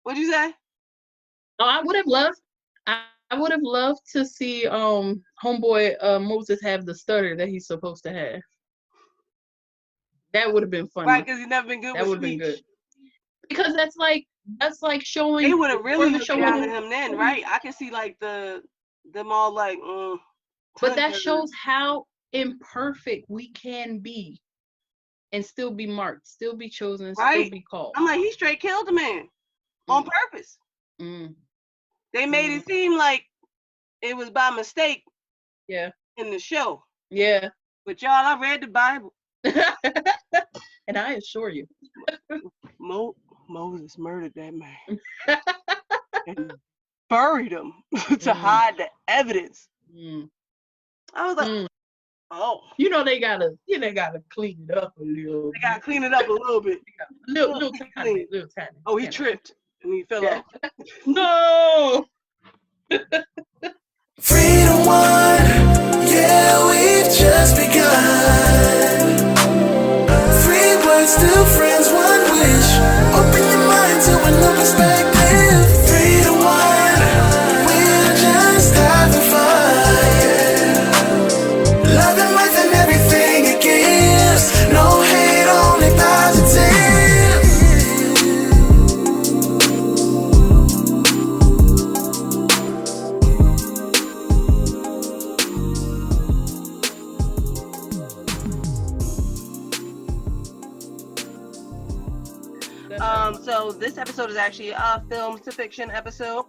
What'd you say? Oh, I would have loved to see homeboy Moses have the stutter that he's supposed to have. That would have been Right, funny. because he's never been good That with would have been good. speech. Because that's like They showing would have really further looked showing down him. at him then, right? I can see like them all like But that tundra. shows how imperfect we can be and still be marked, still be chosen, still Right. be called. I'm like, he straight killed the man on Mm, purpose. mm, They made mm. it seem like it was by mistake Yeah. in the show. Yeah. But y'all, I read the Bible. And I assure you. Moses murdered that man and buried him to Mm, hide the evidence. mm, I was like, mm. oh, They gotta clean it up a little they bit. gotta clean it up a little bit. Little tiny, Clean. little tiny. Oh, he You know. tripped and he fell Yeah. off. No. Freedom one, yeah, we've just begun. Free words, still friends, one wish. Open your mind to a new perspective. Freedom one, we're just having fun. Yeah. Love and life and everything it gives. No hate, only positive. So this episode is actually a Films to Fiction episode.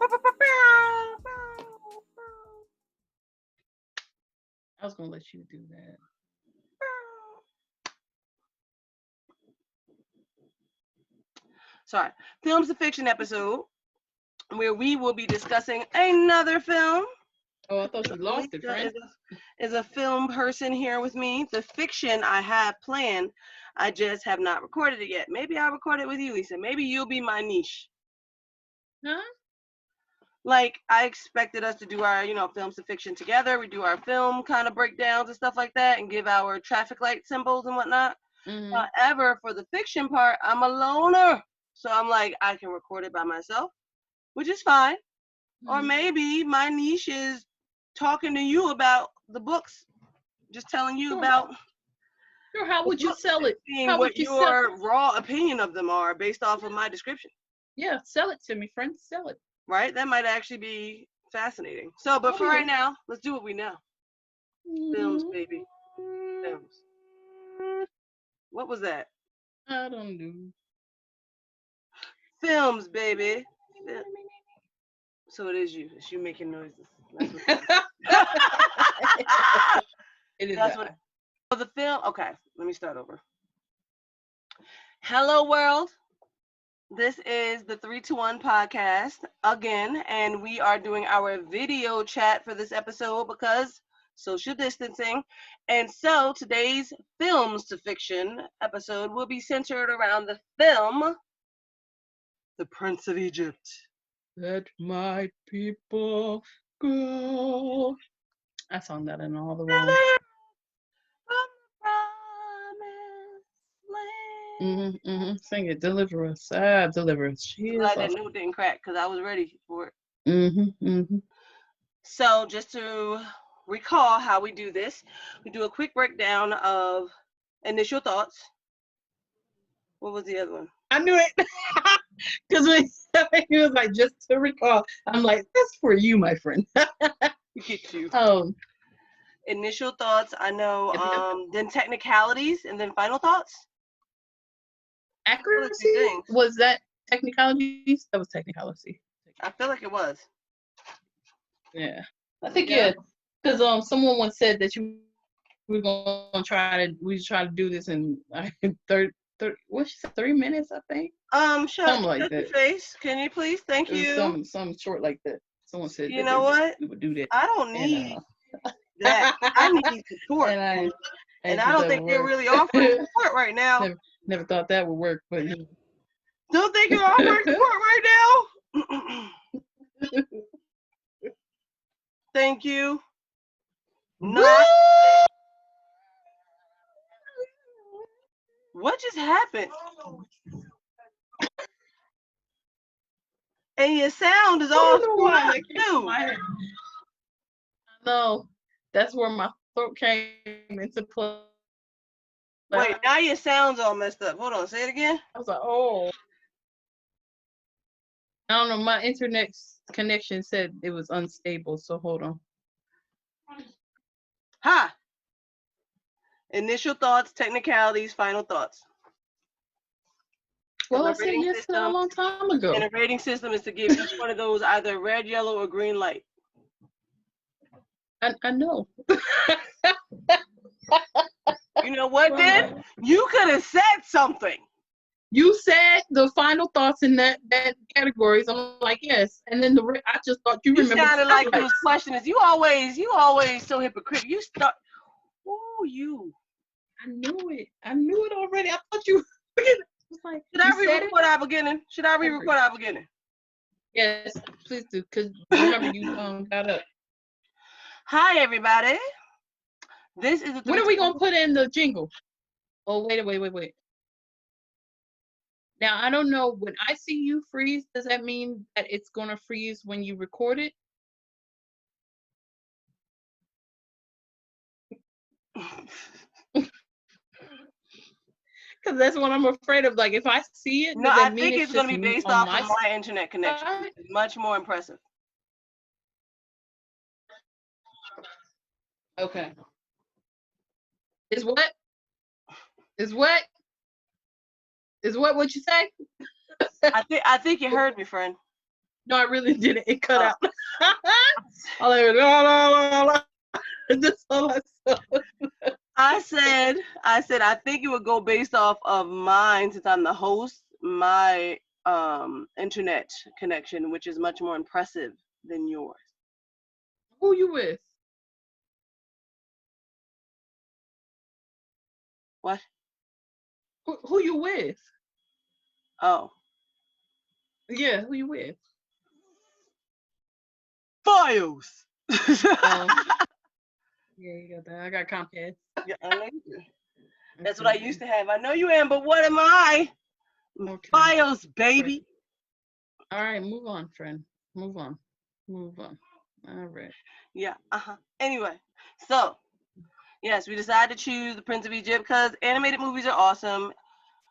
I was gonna let you do that. Sorry, Films to Fiction episode where we will be discussing another film. Oh, I thought you lost it, friend. Is a film person here with me. The fiction I have planned, I just have not recorded it yet. Maybe I'll record it with you, Lisa. Maybe you'll be my niche. Huh? Like, I expected us to do our, films to fiction together. We do our film kind of breakdowns and stuff like that and give our traffic light symbols and whatnot. Mm-hmm. However, for the fiction part, I'm a loner. So I'm like, I can record it by myself, which is fine. Mm-hmm. Or maybe my niche is talking to you about the books, just telling you about. Sure, how would you sell it? Seeing How what would you your raw opinion of them are based off of my description. Yeah, sell it to me, friend. Sell it. Right? That might actually be fascinating. So, but for right now, let's do what we know. Films, baby. Films. What was that? I don't know. Films, baby. So it is you. It's you making noises. That's what It is That's what. So the film. Okay, let me start over. Hello, world. This is the 321 podcast again, and we are doing our video chat for this episode because social distancing. And so today's Films to Fiction episode will be centered around the film The Prince of Egypt. Let my people go. I sung that in all the wrong. Sing it. Deliver us. Deliver us. I'm glad that note didn't crack because I was ready for it. So just to recall how we do this, we do a quick breakdown of initial thoughts. What was the other one? I knew it. Because when he was like, just to recall, I'm like, that's for you, my friend. Get you. Initial thoughts, I know. Yep. Then technicalities, and then final thoughts. Accuracy? Was that technicalities? That was technicality. I feel like it was. Yeah. I think, yeah. Because someone once said that we were try to do this in 30 minutes, I think. Something like that. Face. Can you please? Thank you. Some short like that. Someone said. You know what? We would do that. I don't need that. I need support. And I don't think they're really offering support right now. Never thought that would work, but don't think you're offering support right now. Thank you. Not. What just happened? And your sound is I all don't know screwed why up that came to too. my head. No, that's where my throat came into play. Wait, now your sound's all messed up. Hold on, say it again. I was like, oh. I don't know. My internet connection said it was unstable, so hold on. Ha! Initial thoughts, technicalities, final thoughts. Well, And I said yes a long time ago. And a rating system is to give each one of those either red, yellow, or green light. I know. You know what, then? You could have said something. You said the final thoughts in that categories. I'm like, yes. And then I just thought you remembered. You sounded like you was questioning. You always so hypocritical. You start. Ooh, you. I knew it. I knew it already. I thought you. Like, should I re-record our beginning? Should I re-record our beginning? Yes, please do. Because remember, you got up. Hi, everybody. This is. When are we gonna put in the jingle? Oh, wait. Now, I don't know. When I see you freeze, does that mean that it's going to freeze when you record it? Because that's what I'm afraid of. Like, if I see it, no, I think it's going to be based off of my internet connection. It's much more impressive. Okay. Is what? Is what? Is what you say? I think you heard me, friend. No, I really didn't. It cut out. All I heard, la. That's all I saw. I said, I think it would go based off of mine, since I'm the host, my internet connection, which is much more impressive than yours. Who you with? What? Who you with? Oh. Yeah, who you with? Files. Yeah, you got that. I got Comcast. Yeah, I know you do. That's what I used to have. I know you am, but what am I? Okay. Files, baby. All right, move on, friend. Move on. All right. Yeah. Anyway, so yes, we decided to choose The Prince of Egypt because animated movies are awesome,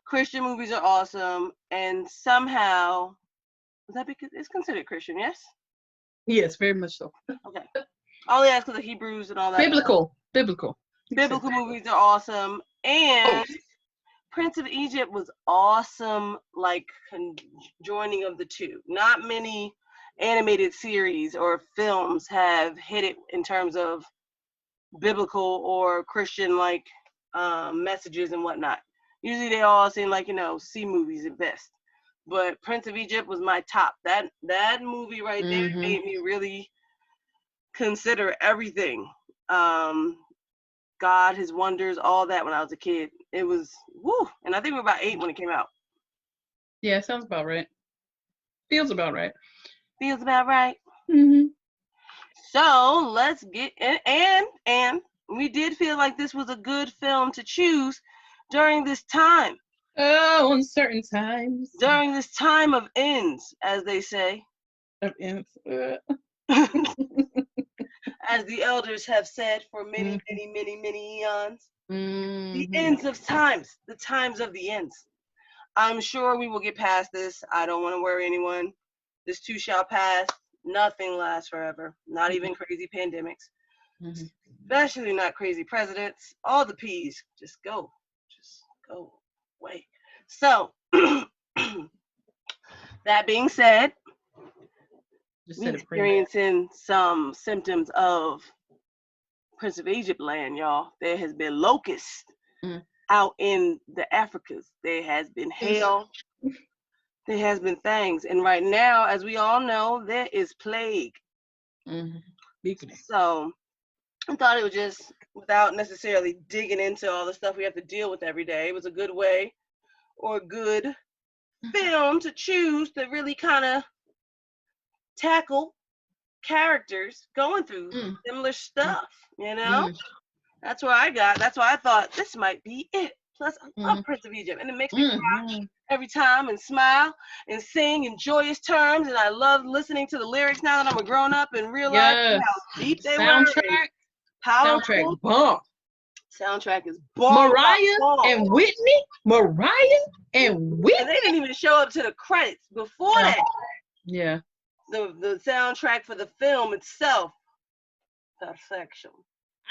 Christian movies are awesome, and somehow, is that because it's considered Christian? Yes. Yes, very much so. Okay. Only ask because of Hebrews and all that. Biblical movies are awesome, and Prince of Egypt was awesome, like joining of the two. Not many animated series or films have hit it in terms of biblical or Christian like messages and whatnot. Usually they all seem like, C movies at best. But Prince of Egypt was my top. That movie right there made me really consider everything. God, his wonders, all that when I was a kid. It was woo. And I think we were about 8 when it came out. Yeah, sounds about right. Feels about right. Mm-hmm. So let's get and we did feel like this was a good film to choose during this time. Oh, uncertain times. During this time of ends, as they say. Of ends. As the elders have said for many eons. The ends of times, the times of the ends. I'm sure we will get past this. I don't want to worry anyone. This too shall pass. Nothing lasts forever. Not even crazy pandemics. Especially not crazy presidents. All the P's. Just go away. So, that being said, we're experiencing some symptoms of Prince of Egypt land, y'all. There has been locusts out in the Africas. There has been hail. There has been things. And right now, as we all know, there is plague. So I thought it was just, without necessarily digging into all the stuff we have to deal with every day, it was a good way or a good film to choose to really kind of tackle characters going through similar stuff, That's why I thought this might be it. Plus, I love Mhm. Prince of Egypt, and it makes me cry Mhm. every time and smile and sing in joyous terms. And I love listening to the lyrics now that I'm a grown up and realizing Yes. how deep they were and Soundtrack. powerful. Soundtrack bomb. Soundtrack is bomb, Mariah bomb. and Whitney. Mariah and Whitney. And they didn't even show up to the credits before Yeah. that. Yeah. The soundtrack for the film itself, perfection.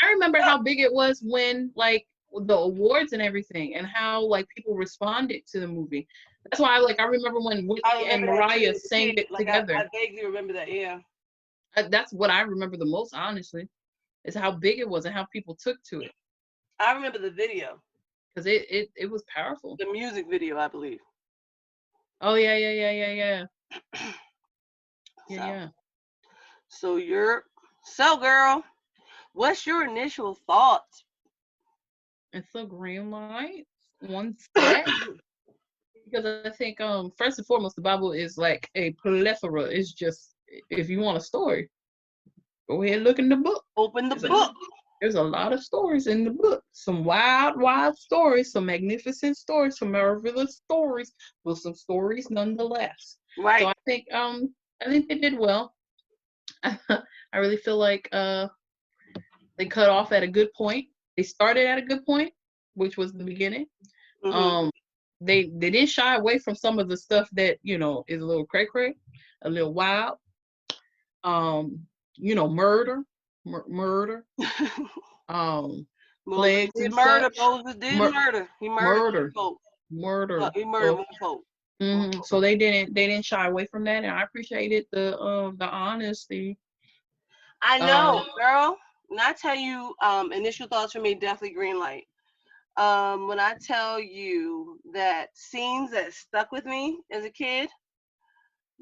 I remember how big it was when like the awards and everything, and how like people responded to the movie. That's why I remember when I Whitney and remember that too Mariah as a sang kid. it Like I together. vaguely remember that. Yeah. That's what I remember the most, honestly, is how big it was and how people took to it, I remember the video, because it was powerful. the music video, I believe. Oh yeah, yeah, yeah, yeah, yeah, yeah, So, yeah. so girl, what's your initial thoughts? It's a green light, one set, because I think first and foremost the Bible is like a plethora. It's just, if you want a story, go ahead and look in the book. Open the There's book. there's a lot of stories in the book. Some wild, wild stories, some magnificent stories, some marvelous stories, but some stories nonetheless. Right. So I think they did well. I really feel like they cut off at a good point. They started at a good point, which was the beginning. Mm-hmm. They didn't shy away from some of the stuff that is a little cray, a little wild. Murder, murder. Moses Plagues did and murder. such. Moses did murder. He murdered folk. Murder. He murdered more folk. So they didn't shy away from that, and I appreciated the honesty. I know, girl. When I tell you, initial thoughts for me, definitely green light. When I tell you that scenes that stuck with me as a kid,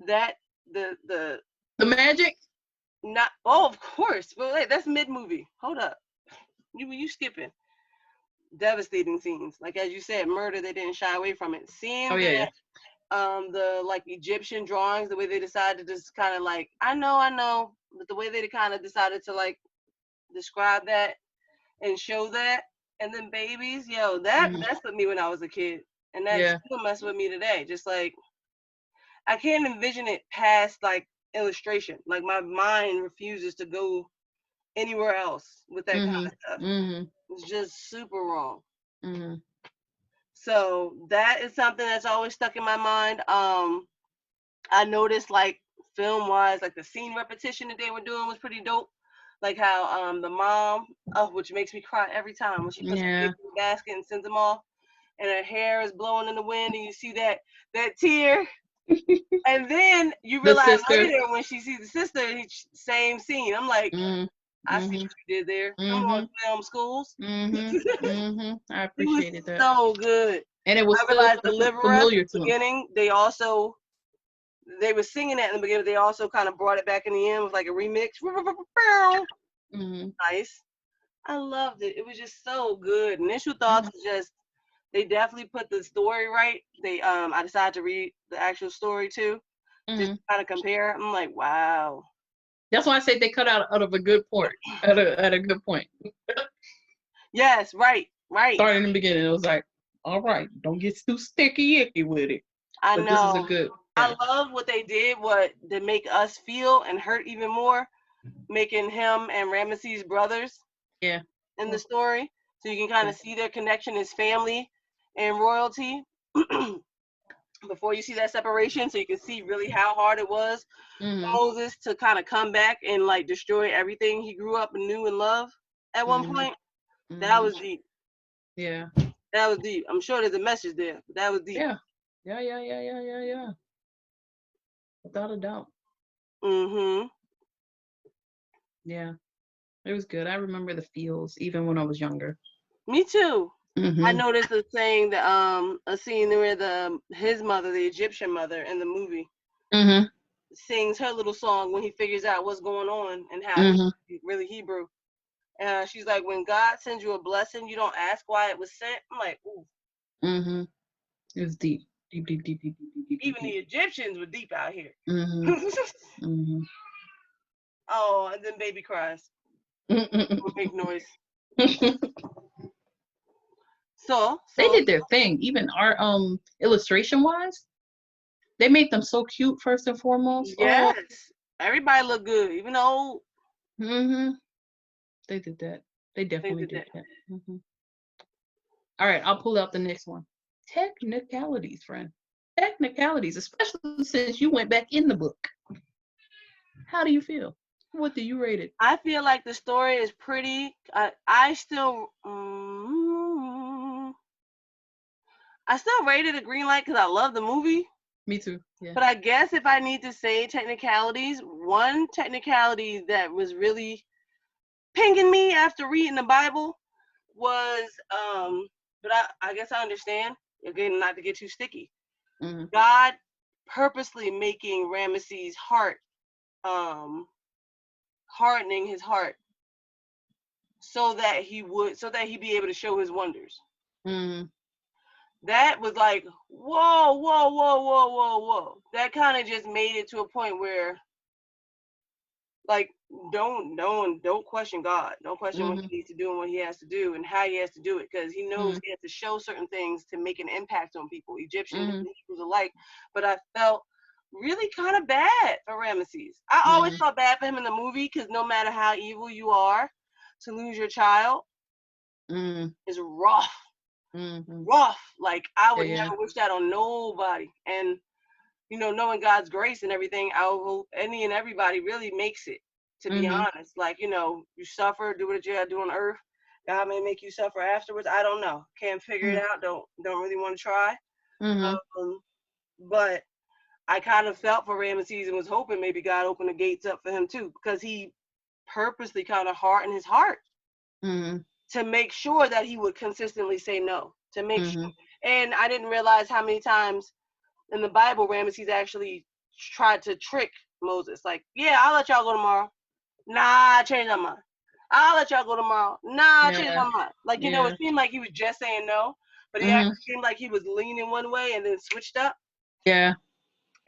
that the magic. not of course, but wait, that's mid movie. Hold up, you skipping devastating scenes. Like as you said, murder. They didn't shy away from it. Seeing Oh yeah, the like Egyptian drawings, the way they decided to just kind of like I know, but the way they kind of decided to like describe that and show that, and then babies, yo, that messed with me when I was a kid, and that still mess with me today. Just like I can't envision it past like illustration. Like my mind refuses to go anywhere else with that kind of stuff. It's just super wrong. So that is something that's always stuck in my mind. I noticed like film wise, like the scene repetition that they were doing was pretty dope. Like how the mom, which makes me cry every time when she puts her kids in the basket and sends them off, and her hair is blowing in the wind, and you see that tear, and then you realize later when she sees the sister, same scene. I'm like, I see what you did there. Come on, film schools. I appreciated that. So good. And it was I realized Deliverer familiar at the to beginning. They were singing that in the beginning. They also kind of brought it back in the end with like a remix. Nice. I loved it. It was just so good. Initial thoughts was just they definitely put the story right. I decided to read the actual story too, just to kind of compare. I'm like, wow. That's why I say they cut out of a good point. At a good point. Yes, right. Starting in the beginning, it was like, all right, don't get too sticky icky with it. I know. This is a good. I love what they did. What to make us feel and hurt even more, making him and Ramesses brothers. Yeah. In the story, so you can kind of see their connection as family and royalty before you see that separation, so you can see really how hard it was for Moses to kind of come back and like destroy everything he grew up and knew and loved at one point. That was deep. Yeah. That was deep. I'm sure there's a message there, but that was deep. Yeah. Without a doubt. Yeah. It was good. I remember the feels even when I was younger. Me too. I noticed a saying that a scene where his mother, the Egyptian mother in the movie, sings her little song when he figures out what's going on and how he's really Hebrew. She's like, when God sends you a blessing, you don't ask why it was sent. I'm like, ooh. It was deep. Deep. Even the Egyptians were deep out here. Oh, and then baby cries. Make noise. They did their thing. Even our illustration wise, they made them so cute first and foremost. Yes. Everybody looked good, even though. They did that. They definitely did that. All right, I'll pull out the next one. Technicalities, friend. Technicalities, especially since you went back in the book. How do you feel? What do you rate it? I feel like the story is pretty. I still rated a green light because I love the movie. Me too. Yeah. But I guess if I need to say technicalities, one technicality that was really pinging me after reading the Bible was, but I guess I understand, again, not to get too sticky, God purposely making Ramesses' heart, hardening his heart so that he'd be able to show his wonders. That was like, whoa, whoa, whoa, whoa, whoa, whoa. That kind of just made it to a point where, like, don't question God. Don't question what he needs to do and what he has to do and how he has to do it, because he knows he has to show certain things to make an impact on people, Egyptians and Hebrews alike. But I felt really kind of bad for Ramesses. I always felt bad for him in the movie, because no matter how evil you are, to lose your child is rough. Rough. Like, I would never wish that on nobody. And, you know, knowing God's grace and everything, I hope any and everybody really makes it, to be honest. Like, you know, you suffer, do what you gotta do on earth. God may make you suffer afterwards. I don't know. Can't figure it out. Don't really want to try. But I kind of felt for Ramesses and was hoping maybe God opened the gates up for him too, because he purposely kind of hardened his heart to make sure that he would consistently say no, to make sure. And I didn't realize how many times in the Bible Ramesses actually tried to trick Moses. Like, yeah, I'll let y'all go tomorrow. Nah, I changed my mind. I'll let y'all go tomorrow. Nah, I changed my mind. Like, you know, it seemed like he was just saying no, but he actually seemed like he was leaning one way and then switched up. Yeah.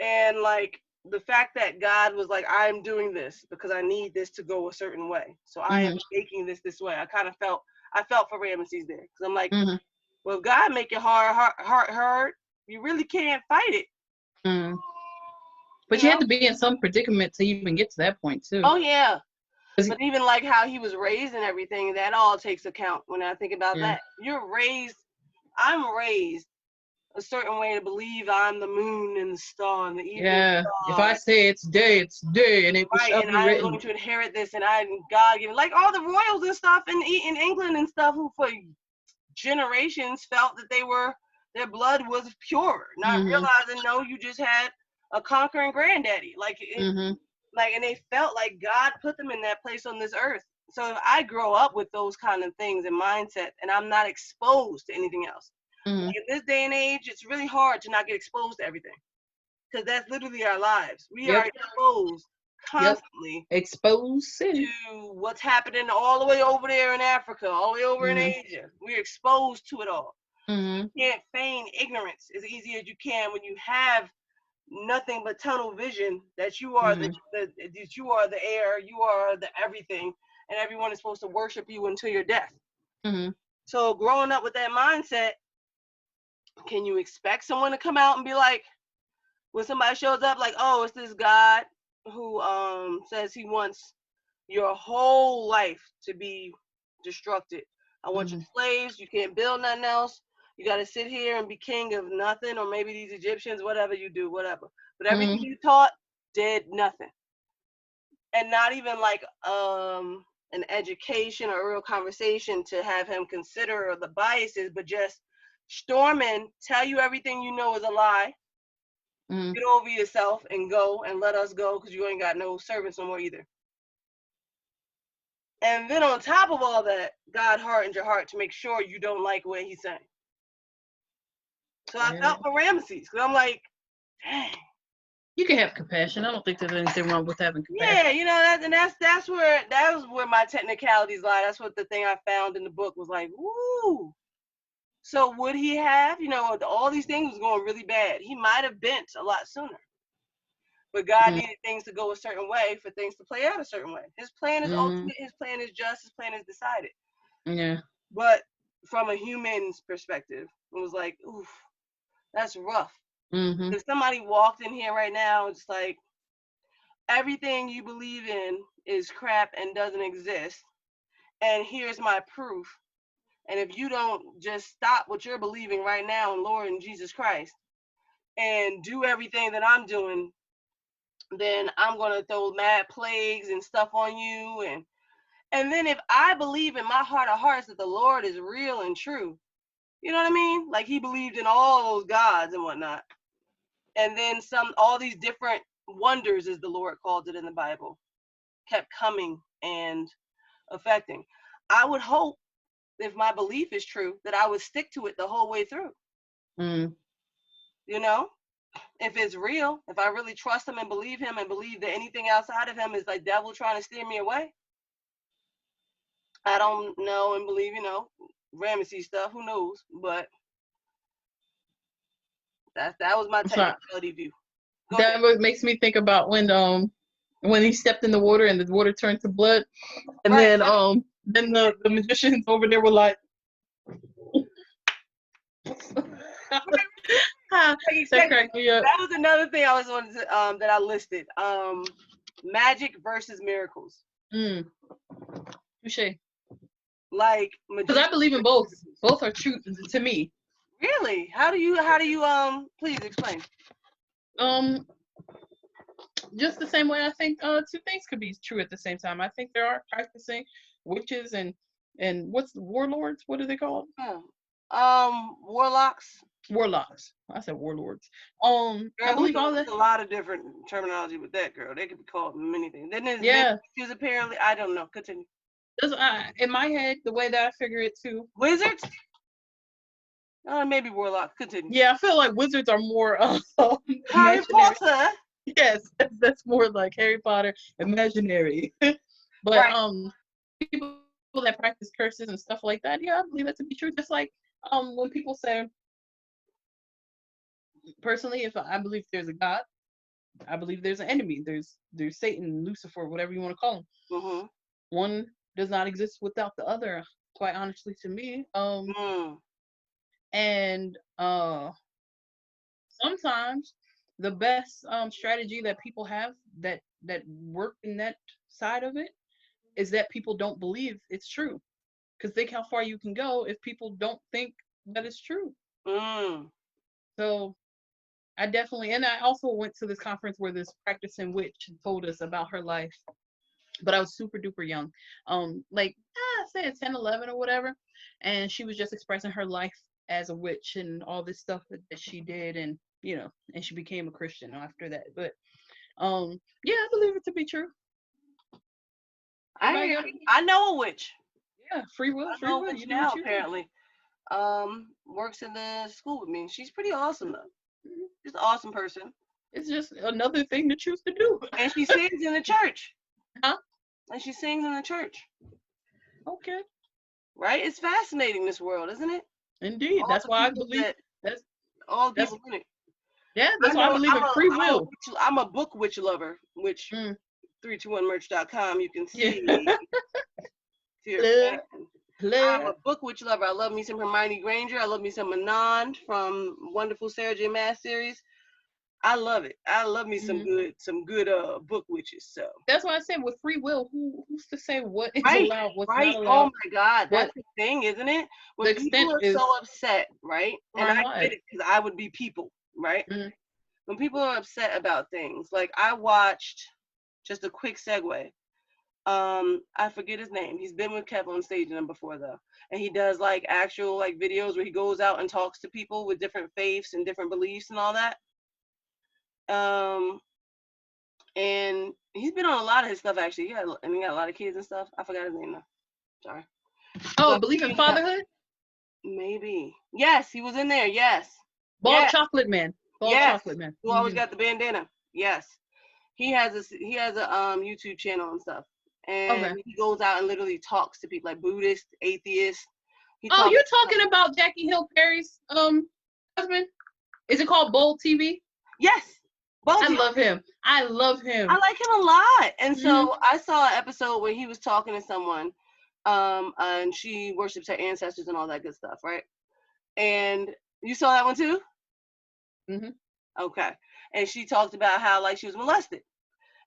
And, like, the fact that God was like, I'm doing this because I need this to go a certain way. So I am making this way. I felt for Ramesses there. Because I'm like, well, if God make your heart hurt, you really can't fight it. But you have to be in some predicament to even get to that point, too. Oh, yeah. But even like how he was raised and everything, that all takes account when I think about that. I'm raised a certain way to believe I'm the moon and the star and the evening star. If I say it's day, and it shall be I'm written. going to inherit this, and I'm God given. Like all the royals and stuff in England and stuff, who for generations felt that their blood was pure, not realizing no, you just had a conquering granddaddy. Like and they felt like God put them in that place on this earth. So if I grow up with those kind of things and mindset, and I'm not exposed to anything else. Like in this day and age, it's really hard to not get exposed to everything, because that's literally our lives. We are exposed constantly exposed to what's happening all the way over there in Africa, all the way over in Asia. We're exposed to it all. You can't feign ignorance as easy as you can when you have nothing but tunnel vision that you are that you are the air, you are the everything, and everyone is supposed to worship you until your death. So growing up with that mindset, can you expect someone to come out and be like, when somebody shows up like, oh, it's this God who says he wants your whole life to be destructed. I want you slaves, you can't build nothing else. You got to sit here and be king of nothing, or maybe these Egyptians, whatever you do, whatever. But everything you taught did nothing. And not even like an education or a real conversation to have him consider the biases, but just storm in, tell you everything you know is a lie, get over yourself and go and let us go, because you ain't got no servants no more either. And then on top of all that, God hardened your heart to make sure you don't like what he's saying. So I felt for Ramesses, because I'm like, dang. You can have compassion. I don't think there's anything wrong with having compassion. Yeah, you know, that was where my technicalities lie. That's what the thing I found in the book was like, woo. So would he have, you know, all these things was going really bad. He might have bent a lot sooner. But God needed things to go a certain way for things to play out a certain way. His plan is ultimate. His plan is just. His plan is decided. Yeah. But from a human's perspective. It was like, oof, that's rough. Mm-hmm. If somebody walked in here right now, it's like everything you believe in is crap and doesn't exist, and here's my proof. And if you don't just stop what you're believing right now in Lord and Jesus Christ and do everything that I'm doing, then I'm gonna throw mad plagues and stuff on you. And then if I believe in my heart of hearts that the Lord is real and true, you know what I mean? Like he believed in all those gods and whatnot. And then all these different wonders, as the Lord called it in the Bible, kept coming and affecting. I would hope, if my belief is true, that I would stick to it the whole way through. Mm. You know, if it's real, if I really trust him and believe that anything outside of him is like devil trying to steer me away, I don't know and believe, Ramesses stuff, who knows? But that was my technicality view. That makes me think about when he stepped in the water and the water turned to blood, and right. then the magicians over there were like, that cracked me up. That was another thing I was wanted to, that I listed. Magic versus miracles. Touché. Like, because I believe in both. Both are true to me. Really? How do you please explain? Just the same way I think two things could be true at the same time. I think there are practicing witches and what's the warlords? What are they called? Warlocks. Warlocks. I said warlords. Girl, I believe all that. There's a lot of different terminology with that, girl. They could be called many things. Then there's witches, apparently. I don't know. Continue. In my head, the way that I figure it too. Wizards? Maybe warlocks. Continue. Yeah, I feel like wizards are more Harry Potter. Yes, that's more like Harry Potter, imaginary. But people that practice curses and stuff like that, yeah, I believe that to be true. Just like when people say, personally, if I believe there's a God, I believe there's an enemy. There's Satan, Lucifer, whatever you want to call him. Mm-hmm. One does not exist without the other, quite honestly, to me. And sometimes the best strategy that people have that work in that side of it is that people don't believe it's true, because think how far you can go if people don't think that it's true. So I also went to this conference where this practicing witch told us about her life, but I was super duper young, say 10, 11 or whatever, and she was just expressing her life as a witch and all this stuff that she did, and and she became a Christian after that. But yeah, I believe it to be true. I know a witch. Yeah, free will. I know a witch now, apparently. Works in the school with me. She's pretty awesome though. Mm-hmm. She's an awesome person. It's just another thing to choose to do. And she sings in the church. Huh? And she sings in the church. Okay. Right? It's fascinating, this world, isn't it? Indeed. That's why I believe that's all the people in it. Yeah, that's why I believe in free will. I'm a book witch lover, which 321merch.com you can see. I'm a book witch lover. I love me some Hermione Granger. I love me some Manon from Wonderful Sarah J. Maas series. I love it. I love me some good book witches. So that's why I said with free will, who's to say what is allowed, what's not allowed? Oh my God, that's the thing, isn't it? When people are so upset, right? And I get it, because I would be people, right? Mm-hmm. When people are upset about things, like I watched, just a quick segue. I forget his name. He's been with Kev on stage and before though, and he does like actual like videos where he goes out and talks to people with different faiths and different beliefs and all that. And he's been on a lot of his stuff actually. Yeah, and he got a lot of kids and stuff. I forgot his name though. Sorry. Oh, Believe in Fatherhood? Maybe. Yes, he was in there. Yes. Bald Chocolate Man. Chocolate Man. Who always got the bandana. Yes. He has a YouTube channel and stuff. And he goes out and literally talks to people like Buddhists, atheists. You're talking about Jackie Hill Perry's husband? Is it called Bold TV? Yes. I love him. I like him a lot. And so I saw an episode where he was talking to someone And she worships her ancestors and all that good stuff, right? And you saw that one too? Mm-hmm. Okay. And she talked about how like she was molested.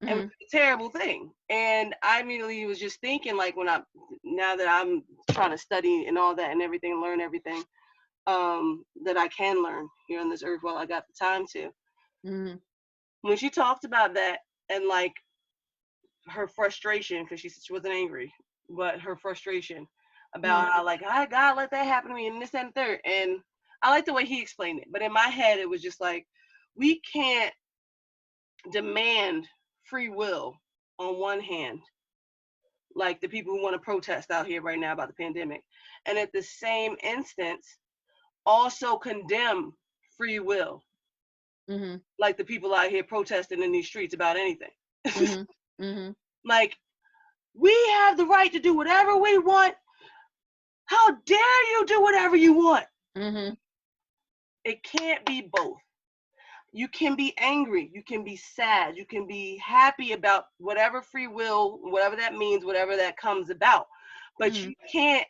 And it was a terrible thing. And I immediately was just thinking, like, now that I'm trying to study and all that and everything, learn everything that I can learn here on this earth while I got the time to. Mm-hmm. When she talked about that and like her frustration, because she wasn't angry, but her frustration about how like, I God let that happen to me and this and third. And I like the way he explained it. But in my head, it was just like, we can't demand free will on one hand, like the people who want to protest out here right now about the pandemic, and at the same instance also condemn free will, like the people out here protesting in these streets about anything. Like, we have the right to do whatever we want. How dare you do whatever you want? It can't be both. You can be angry, you can be sad, you can be happy about whatever free will, whatever that means, whatever that comes about. But you can't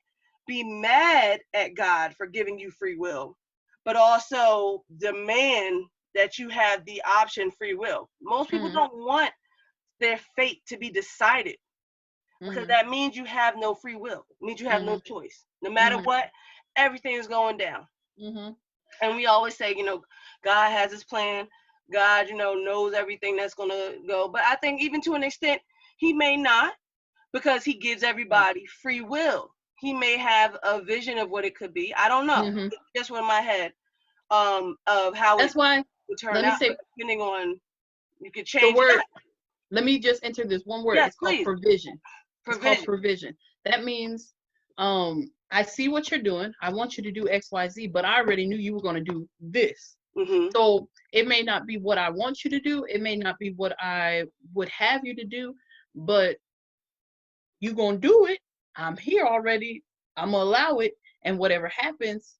be mad at God for giving you free will, but also demand that you have the option free will. Most people don't want their fate to be decided, because that means you have no free will. It means you have no choice. No matter what, everything is going down. And we always say, God has his plan. God, knows everything that's going to go. But I think even to an extent, he may not, because he gives everybody free will. He may have a vision of what it could be. I don't know. It's just in my head of how that's why would turn out, depending on, you could change the word. it. Let me just enter this one word. Yes, it's called please. provision. It's called provision. That means I see what you're doing. I want you to do X, Y, Z, but I already knew you were going to do this. So it may not be what I want you to do. It may not be what I would have you to do, but you're going to do it. I'm here already. I'm going to allow it. And whatever happens.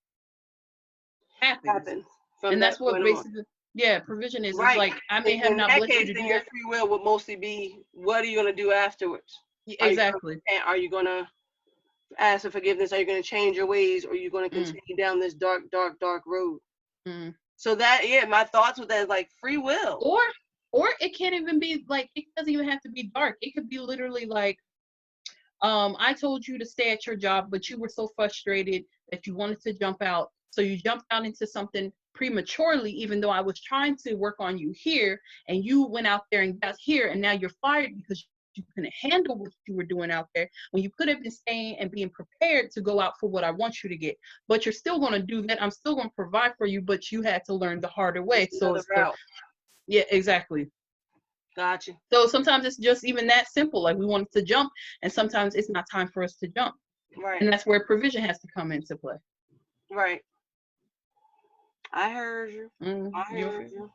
And that's what basically, provision is. Right. It's like, I may have not blessed you to do your that. free will would mostly be, what are you going to do afterwards? Exactly. Are you going to ask for forgiveness? Are you going to change your ways? Or are you going to continue down this dark, dark, dark road? So that, my thoughts with that is like free will. Or it can't even be like, it doesn't even have to be dark. It could be literally like, I told you to stay at your job, but you were so frustrated that you wanted to jump out. So you jumped out into something prematurely, even though I was trying to work on you here, and you went out there and got here, and now you're fired because you couldn't handle what you were doing out there, when you could have been staying and being prepared to go out for what I want you to get. But you're still going to do that. I'm still going to provide for you, but you had to learn the harder way. So it's exactly. Gotcha. So sometimes it's just even that simple. Like, we want to jump, and sometimes it's not time for us to jump. Right. And that's where provision has to come into play. Right. I heard you. I heard you.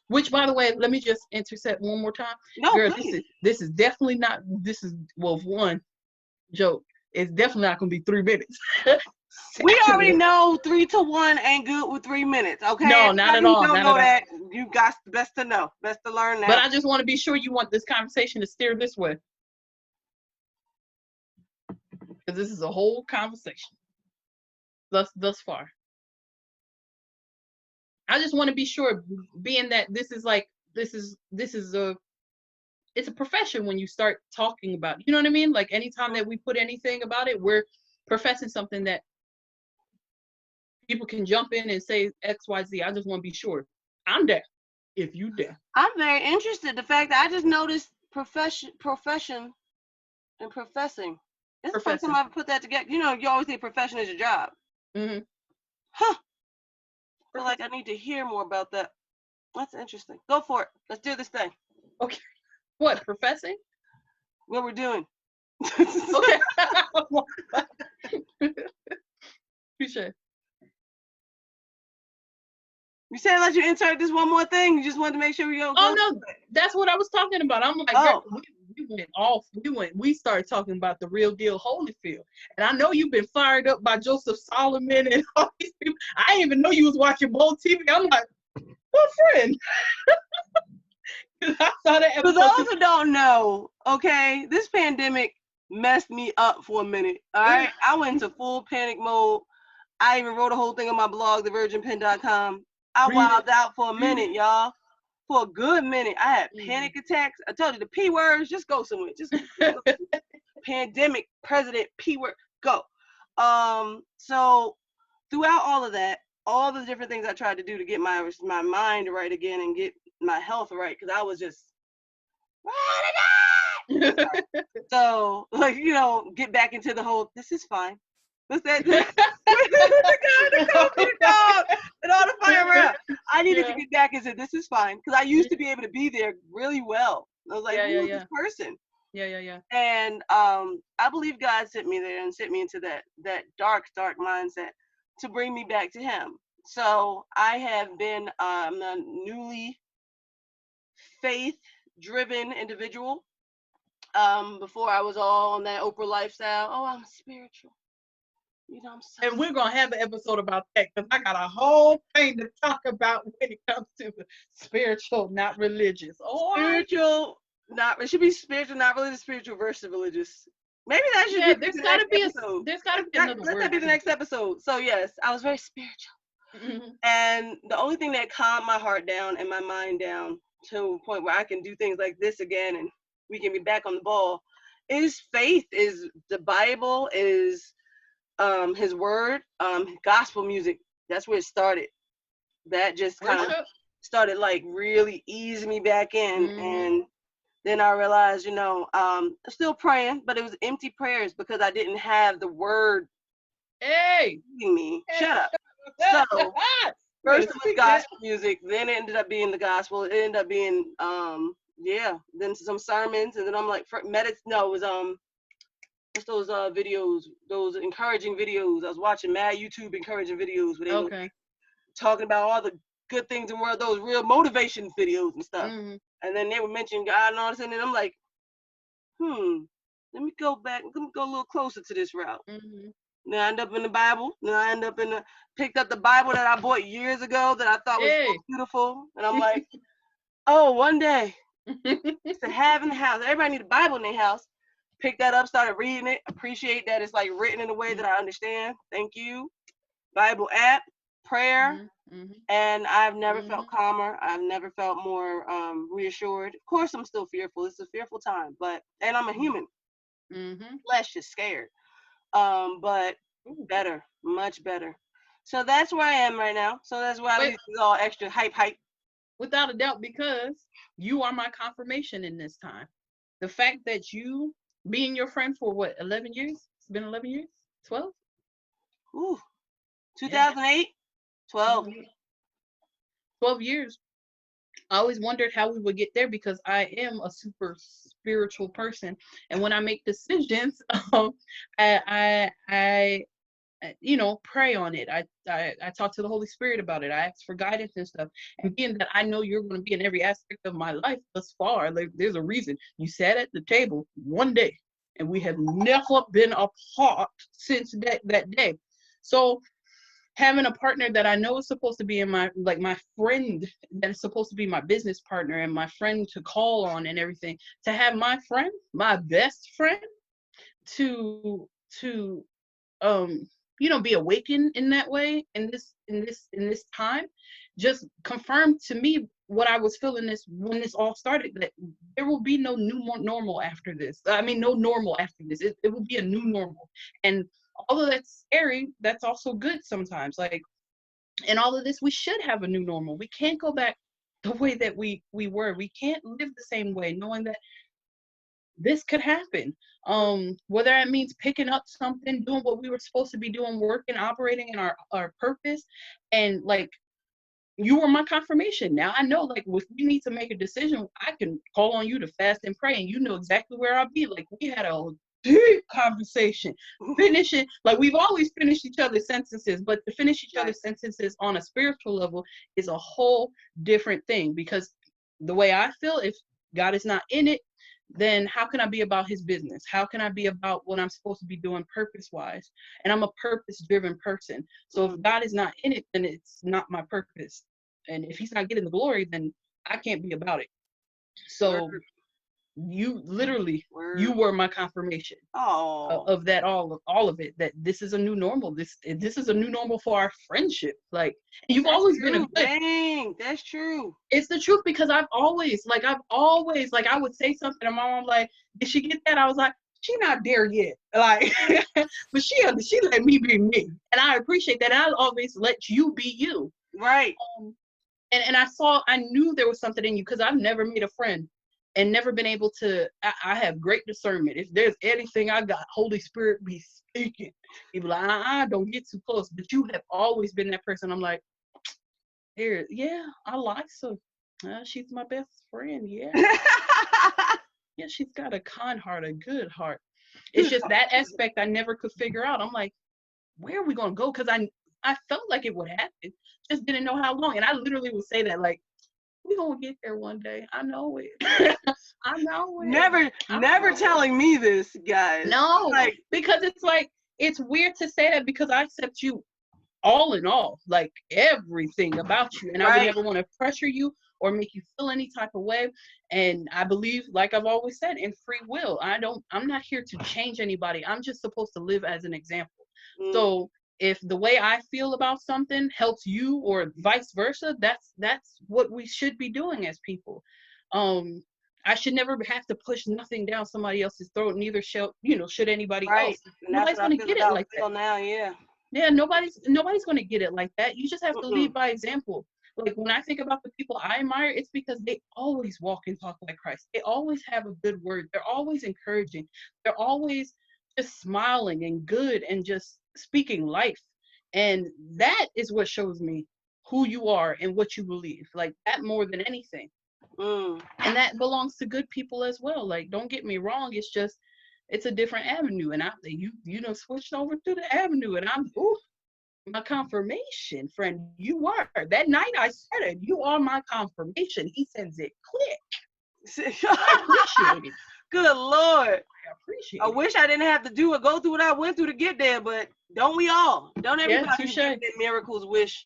Which, by the way, let me just intercept one more time. No, girl, please. This is definitely not. One joke. It's definitely not going to be 3 minutes. We already know 3 to 1 ain't good with 3 minutes. Okay. No, not at all. You don't know that. You got best to know. Best to learn that. But I just want to be sure you want this conversation to steer this way, because this is a whole conversation. Thus far. I just want to be sure, being that this is it's a profession when you start talking about, you know what I mean? Like, anytime that we put anything about it, we're professing something that people can jump in and say X, Y, Z. I just want to be sure. I'm there. If you there. I'm very interested. The fact that I just noticed profession and professing. It's the first time I've put that together. You always say profession is your job. Huh. I feel like I need to hear more about that. That's interesting. Go for it. Let's do this thing. Okay. What, professing? What we're doing. Okay. Appreciate. You said let you insert this one more thing. You just wanted to make sure we go. Oh no, that's what I was talking about. I'm like, oh. we went off. We started talking about the real deal Holyfield, and I know you've been fired up by Joseph Solomon and all these people. I didn't even know you was watching Bold TV. I'm like, what friend? For those who don't know, okay, this pandemic messed me up for a minute. All right, I went into full panic mode. I even wrote a whole thing on my blog, thevirginpen.com. I wilded out for a minute, y'all. For a good minute, I had panic attacks. I told you the P words, just go somewhere. Just go. Pandemic, president, P word, go. So throughout all of that, all the different things I tried to do to get my mind right again and get my health right, because I was just so like, you know, get back into the whole this is fine. What's that? The dog and all the fire around. I needed to get back and say this is fine, because I used to be able to be there really well. I was like, who is this person? And I believe God sent me there and sent me into that dark mindset to bring me back to Him. So I have been a newly faith-driven individual. Before I was all on that Oprah lifestyle. Oh, I'm spiritual. You know, I'm so. And we're gonna have an episode about that, because I got a whole thing to talk about when it comes to spiritual, not religious. Oh, spiritual. Not, it should be spiritual, not religious, spiritual versus religious. Maybe that should be there's gotta be episode. There's gotta be another let that be the next episode. So yes, I was very spiritual. And the only thing that calmed my heart down and my mind down to a point where I can do things like this again and we can be back on the ball is faith, is the Bible, is His word, gospel music. That's where it started. That just kind of started like really easing me back in. And then I realized, you know, I'm still praying, but it was empty prayers because I didn't have the word. Hey, me, shut up. So first it was gospel music, then it ended up being the gospel. It ended up being then some sermons, and then I'm like, it was what's those videos, those encouraging videos. I was watching mad YouTube encouraging videos where they were talking about all the good things in the world, those real motivation videos and stuff. And then they would mention God and all this, and then I'm like, let me go back, let me go a little closer to this route. Then I end up in the Bible. Then I end up picked up the Bible that I bought years ago that I thought was so beautiful. And I'm like, oh, one day to have in the house. Everybody need a Bible in their house. Picked that up, started reading it. Appreciate that it's like written in a way that I understand. Thank you. Bible app, prayer. And I've never felt calmer. I've never felt more reassured. Of course, I'm still fearful. It's a fearful time, and I'm a human. Flesh is scared. But better, much better. So that's where I am right now. So that's why this is all extra hype. Without a doubt, because you are my confirmation in this time. The fact that you being your friend for what, 11 years? It's been 11 years? 12? Ooh. 2008? 12. 12 years. I always wondered how we would get there, because I am a super spiritual person, and when I make decisions, I you know, pray on it. I talk to the Holy Spirit about it. I ask for guidance and stuff. And being that I know you're going to be in every aspect of my life thus far, like there's a reason you sat at the table one day, and we have never been apart since that day. So having a partner that I know is supposed to be in my friend, that is supposed to be my business partner and my friend to call on and everything, to have my friend, my best friend, to you know, be awakened in that way in this time, just confirmed to me what I was feeling when this all started, that there will be no new normal after this. I mean, no normal after this. It will be a new normal. And although that's scary, that's also good sometimes. Like, in all of this, we should have a new normal. We can't go back the way that we were. We can't live the same way, knowing that this could happen. Whether that means picking up something, doing what we were supposed to be doing, working, operating in our purpose. And like, you were my confirmation. Now I know, like, if we need to make a decision, I can call on you to fast and pray, and you know exactly where I'll be. Like, we had a deep conversation, finishing, like, we've always finished each other's sentences, but to finish each other's sentences on a spiritual level is a whole different thing. Because the way I feel, if God is not in it, then how can I be about his business? How can I be about what I'm supposed to be doing purpose-wise? And I'm a purpose-driven person. So if God is not in it, then it's not my purpose. And if he's not getting the glory, then I can't be about it. So you literally, Word. you were my confirmation of that, all of it, that this is a new normal. This is a new normal for our friendship. Like, you've That's always true. been a good. Dang, that's true. It's the truth, because I've always, like, I would say something and my mom like, did she get that? I was like, she not there yet. Like, but she let me be me. And I appreciate that. And I always let you be you. Right. And I knew there was something in you, because I've never made a friend and never been able to. I have great discernment. If there's anything I got, Holy Spirit be speaking. He be like, don't get too close. But you have always been that person. I'm like, here, yeah, I like her. She's my best friend. Yeah. Yeah, she's got a kind heart, a good heart. It's just that aspect I never could figure out. I'm like, where are we gonna go? Because I felt like it would happen, just didn't know how long. And I literally would say that, like, we gonna get there one day. I know it. I know it. Never telling me this, guys. No, like, because it's like, it's weird to say that, because I accept you all in all, like everything about you, and I would never want to pressure you or make you feel any type of way. And I believe, like I've always said, in free will. I'm not here to change anybody. I'm just supposed to live as an example. So if the way I feel about something helps you, or vice versa, that's what we should be doing as people. I should never have to push nothing down somebody else's throat, neither should anybody else. Nobody's gonna get it like that. Now, yeah. Yeah, nobody's gonna get it like that. You just have to lead by example. Like, when I think about the people I admire, it's because they always walk and talk like Christ. They always have a good word. They're always encouraging. They're always just smiling and good and just speaking life. And that is what shows me who you are and what you believe. Like, that more than anything. And that belongs to good people as well. Like, don't get me wrong. It's just, it's a different avenue. And you know, switched over to the avenue, and I'm, my confirmation, friend. You are. That night I said it. You are my confirmation. He sends it quick. I appreciate it. Good Lord. I appreciate it. I wish I didn't have to go through what I went through to get there, but don't we all? Don't everybody get miracles wish?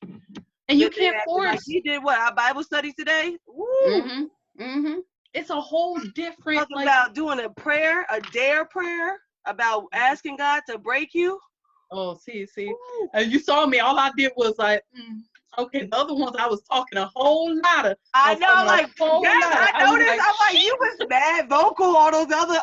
And you can't force. Like, he did what? Our Bible studies today? Woo. It's a whole different. Talking about doing a prayer, a dare prayer, about asking God to break you. Oh, see. And you saw me. All I did was like, okay. The other ones I was talking a whole lot of. I know, like, yes, I noticed. I'm like, you was mad vocal. All those other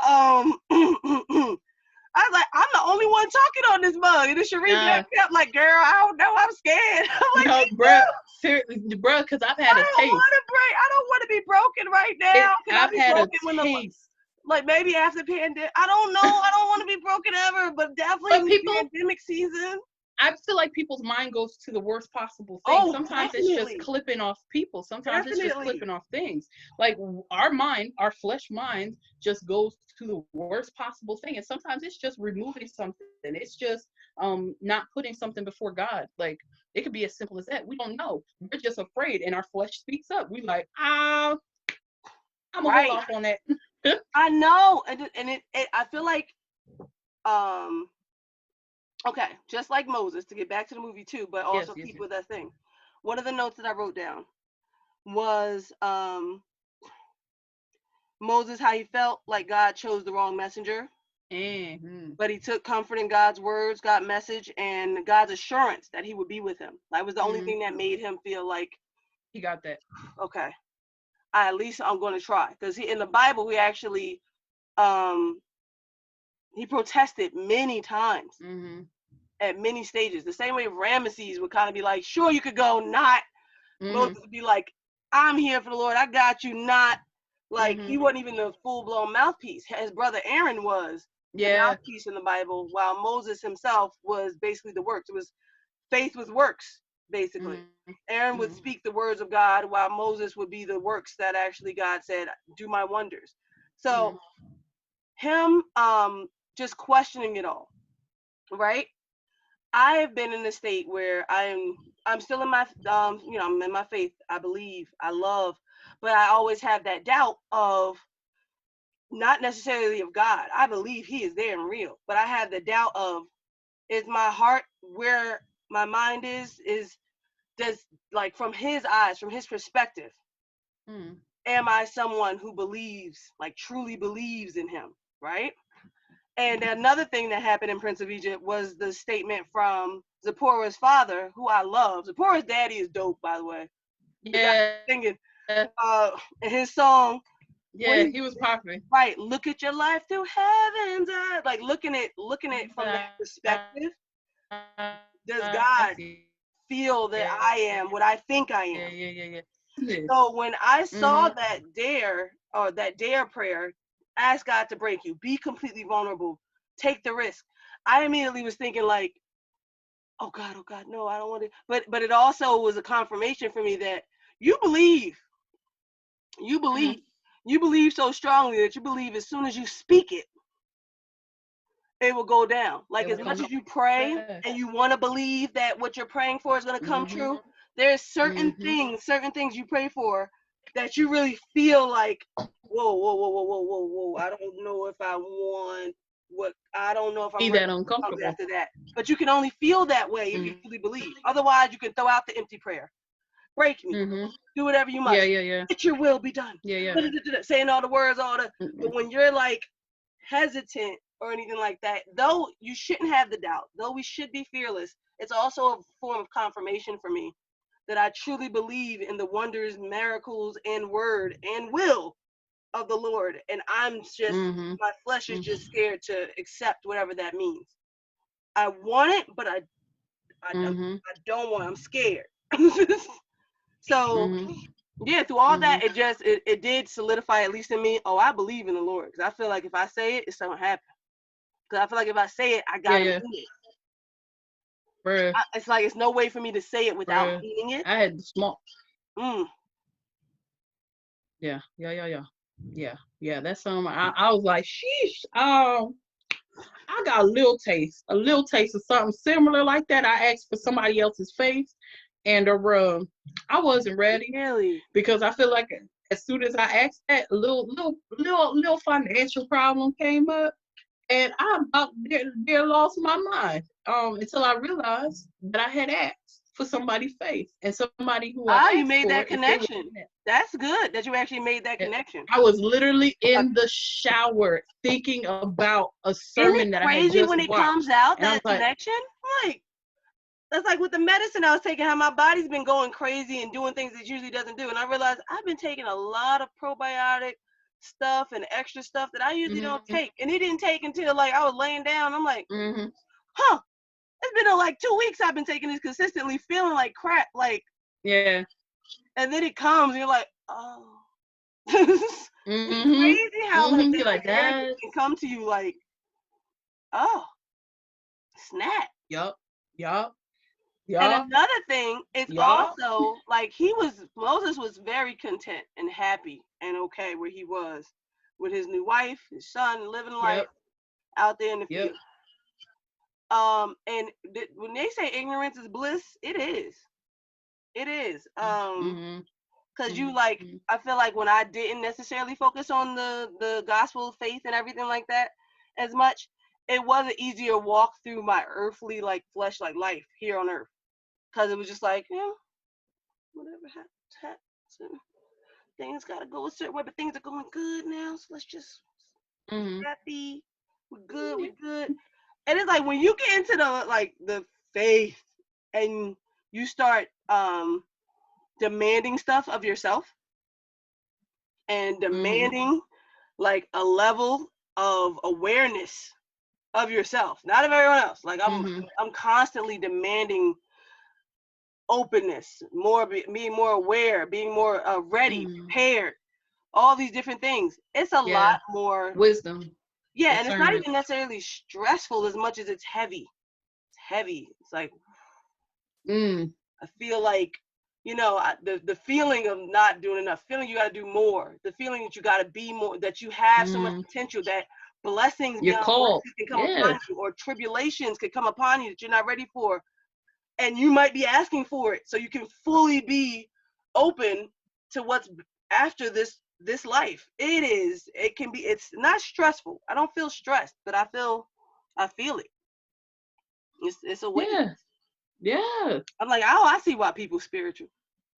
I was like, I'm the only one talking on this mug. And the Sharif kept like, girl, I don't know, I'm scared. I'm like, no, bruh, seriously, bruh, because I've had a taste. I don't want to be broken right now. I've had a taste. Like, maybe after pandemic, I don't know. I don't want to be broken ever, but definitely in pandemic season. I feel like people's mind goes to the worst possible thing. Sometimes it's just clipping off people. Sometimes it's just clipping off things. Like, our mind, our flesh mind, just goes to the worst possible thing. And sometimes it's just removing something. It's just not putting something before God. Like, it could be as simple as that. We don't know. We're just afraid, and our flesh speaks up. We like, I'm gonna hold off on that. I know, and it I feel like, okay, just like Moses, to get back to the movie too, but also keep with that thing. One of the notes that I wrote down was Moses, how he felt like God chose the wrong messenger. But he took comfort in God's words, God's message, and God's assurance that he would be with him. That was the only thing that made him feel like he got that. Okay, at least I'm going to try. Because in the Bible, we actually, he protested many times at many stages. The same way Ramesses would kind of be like, sure, you could go, not. Moses would be like, I'm here for the Lord. I got you, not. Like, he wasn't even the full-blown mouthpiece. His brother Aaron was the mouthpiece in the Bible, while Moses himself was basically the works. It was faith with works, basically. Aaron would speak the words of God, while Moses would be the works that actually God said, do my wonders. So him just questioning it all, right? I have been in a state where I'm still in my I'm in my faith. I believe, I love, but I always have that doubt of, not necessarily of God. I believe he is there and real, but I have the doubt of, is my heart where my mind is does, like, from his eyes, from his perspective, am I someone who believes, like truly believes in him, right? And another thing that happened in Prince of Egypt was the statement from Zipporah's father, who I love. Zipporah's daddy is dope, by the way. The guy singing in his song. Yeah, he was popular. Right, look at your life through heaven's eyes. Like looking at from that perspective. Does God feel that I am what I think I am? Yeah. So when I saw that dare prayer, ask God to break you, be completely vulnerable, take the risk, I immediately was thinking like, oh God, no, I don't want to. But it also was a confirmation for me that you believe so strongly that you believe as soon as you speak it, it will go down. Like as much as you pray and you want to believe that what you're praying for is going to come true, there's certain things you pray for that you really feel like, whoa. I don't know if I want what, I don't know if I'm ready to come after that. But you can only feel that way if you really believe. Otherwise, you can throw out the empty prayer. Break me. Do whatever you must. Yeah. Let your will be done. Yeah. Saying all the words, but when you're like hesitant or anything like that, though you shouldn't have the doubt, though we should be fearless, it's also a form of confirmation for me that I truly believe in the wonders, miracles, and word and will of the Lord. And I'm just, my flesh is just scared to accept whatever that means. I want it, but I don't want it. I'm scared. So yeah, through all that, it did solidify, at least in me, oh, I believe in the Lord. Because I feel like if I say it, it's going to happen. Because I feel like if I say it, I got to mean it. Bruh. It's like it's no way for me to say it without meaning it. I had the small. Yeah. That's I was like, sheesh. I got a little taste of something similar like that. I asked for somebody else's face, and I wasn't ready. Really? Because I feel like as soon as I asked that, a little financial problem came up, and I about there lost my mind. Until I realized that I had asked for somebody's face, and somebody who you made that connection. That's good that you actually made that connection. I was literally in the shower thinking about a sermon that I had just watched. Isn't it crazy when it comes out, that connection? Like, that's like with the medicine I was taking, how my body's been going crazy and doing things it usually doesn't do. And I realized I've been taking a lot of probiotic stuff and extra stuff that I usually don't take. And it didn't take until like I was laying down. I'm like, it's been like 2 weeks I've been taking this consistently, feeling like crap. Like, yeah. And then it comes and you're like, oh. It's crazy how like that can come to you like, oh, snap. Yup. And another thing, it's also like Moses was very content and happy and okay where he was with his new wife, his son, living life out there in the field. And when they say ignorance is bliss, it is. Because you like, I feel like when I didn't necessarily focus on the gospel of faith and everything like that as much, it was an easier walk through my earthly, like flesh, like life here on earth. Because it was just like, whatever happens, things got to go a certain way, but things are going good now, so let's just be happy. We're good. And it's like when you get into the faith and you start demanding stuff of yourself and demanding like a level of awareness of yourself, not of everyone else. Like I'm constantly demanding openness, being more aware, being more ready, prepared, all these different things. It's a lot more wisdom. Yeah, and it's not even necessarily stressful as much as it's heavy. It's heavy. It's like I feel like, the feeling of not doing enough, feeling you got to do more, the feeling that you got to be more, that you have so much potential, that blessings beyond blessings can come upon you, or tribulations could come upon you that you're not ready for, and you might be asking for it, so you can fully be open to what's after this life. It's not stressful. I don't feel stressed, but I feel it. It's a way. Yeah. I'm like, I see why people spiritual.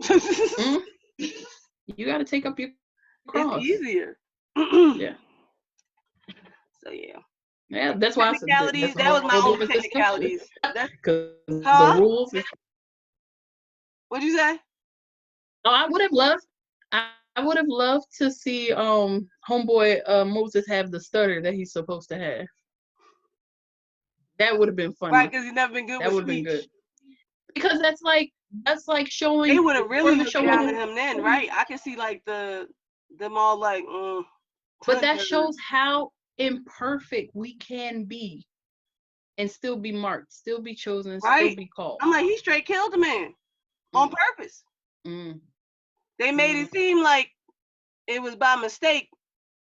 You got to take up your cross. It's easier. Yeah. So yeah. Yeah, that's why I said Technicalities. that's That was my all only doing this stuff. technicalities. Because the Huh? rules is. What'd you say? Oh, I would have loved. I would have loved to see homeboy Moses have the stutter that he's supposed to have. That would have been funny. Right, because he's never been good That with would have been speech. good. Because that's like showing. They would have really looked showing down at him then, right? I could see like them all like. But that shows how imperfect we can be, and still be marked, still be chosen, right. still be called. I'm like, he straight killed the man on purpose. They made it seem like it was by mistake.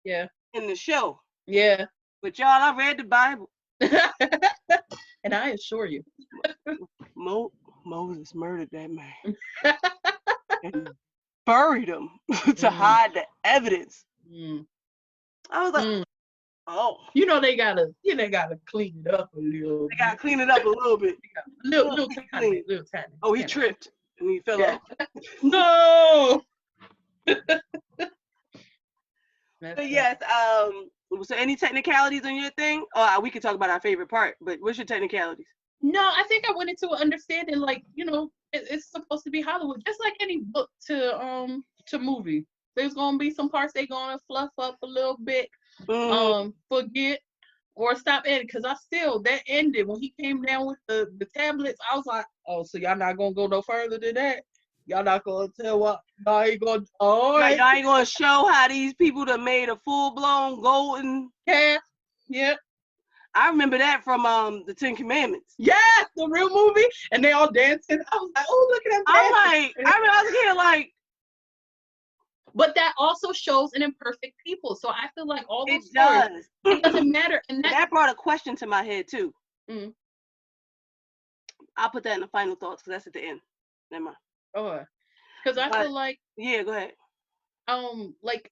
Yeah. In the show. Yeah. But y'all, I read the Bible. And I assure you, Moses murdered that man and buried him to hide the evidence. I was like, oh, they gotta clean it up a little. They gotta clean it up a little bit. Little tiny. Oh, he tripped and he fell off. No. But yes, so any technicalities on your thing? Oh, we could talk about our favorite part, but what's your technicalities? No, I think I went into understanding, like, it's supposed to be Hollywood, just like any book to movie. There's gonna be some parts they gonna fluff up a little bit, forget or stop editing. Because that ended when he came down with the tablets. I was like, oh, so y'all not gonna go no further than that? Y'all not gonna tell what? Y'all ain't gonna. All right. Y'all ain't gonna show how these people that made a full blown golden calf. Yep. I remember that from the 10 Commandments. Yes, the real movie, and they all dancing. I was like, oh, look at them dancing. I'm like, I mean, I was here like. But that also shows an imperfect people. So I feel like all those stories, it doesn't matter. And that brought a question to my head too. I'll put that in the final thoughts because that's at the end. Never mind. Oh, because I feel like. Yeah, go ahead. Like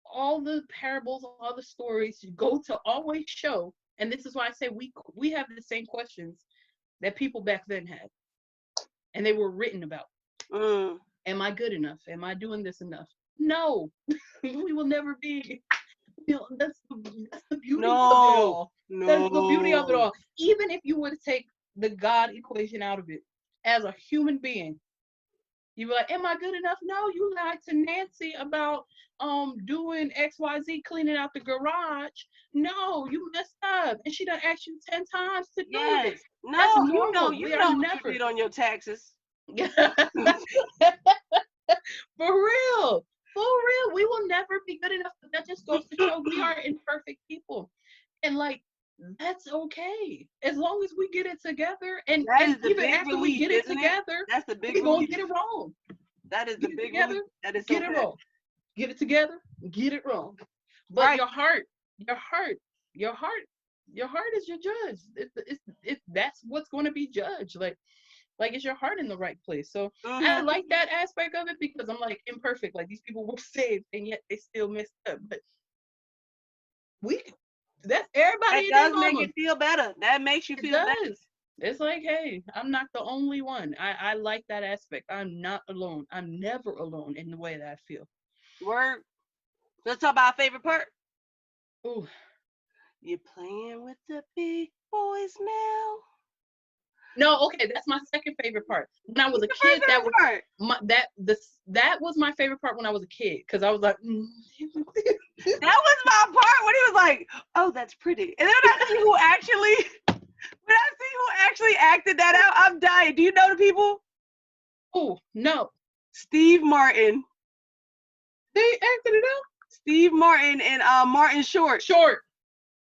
all the parables, all the stories go to always show. And this is why I say we have the same questions that people back then had. And they were written about. Am I good enough? Am I doing this enough? No. We will never be. That's the beauty of it all. No. That's the beauty of it all. Even if you were to take the God equation out of it, as a human being, you were like, am I good enough? No, you lied to Nancy about doing XYZ, cleaning out the garage. No, you messed up. And she done asked you 10 times to do this. No, that's normal. you know what you did on your taxes. For real. We will never be good enough. But that just goes to show we are imperfect people. And like, that's okay. As long as we get it together. And even after we get it together, that's the big we're going to get it wrong. That is the big together. That is get it wrong. Get it together, get it wrong. But your heart is your judge. That's what's going to be judged. Like is your heart in the right place? So I like that aspect of it because I'm like imperfect. Like these people were saved and yet they still messed up. But that's everybody. That does make it feel better. That makes you feel better. It's like, hey, I'm not the only one. I like that aspect. I'm not alone. I'm never alone in the way that I feel. Word. Let's talk about our favorite part. Ooh. You're playing with the big boys now. No, okay, that's my second favorite part. When I was a kid, that was my favorite part when I was a kid, because I was like, that was my part when he was like, oh, that's pretty. And then I see who actually acted that out, I'm dying. Do you know the people? Oh, no. Steve Martin. They acted it out? Steve Martin and Martin Short.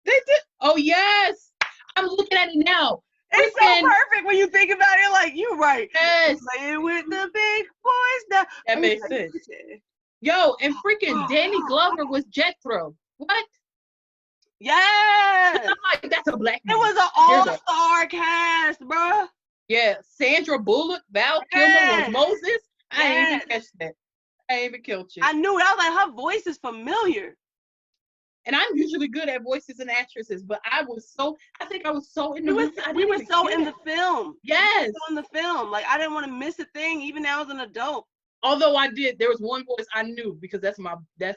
They did. Oh, yes. I'm looking at it now. It's so perfect when you think about it. Like, you're right. Yes. Playing with the big boys now. That makes sense. Yo, and freaking Danny Glover was Jethro. What? Yes. I'm like, that's a black man. It was an all-star cast, bro. Yeah. Sandra Bullock, Val Kilmer was Moses. I ain't even catch that. I ain't even killed you. I knew it. I was like, her voice is familiar. And I'm usually good at voices and actresses, but I think I was so in the movie. We were so in the film. Yes. So in the film. Like, I didn't want to miss a thing, even now as an adult. Although there was one voice I knew because that's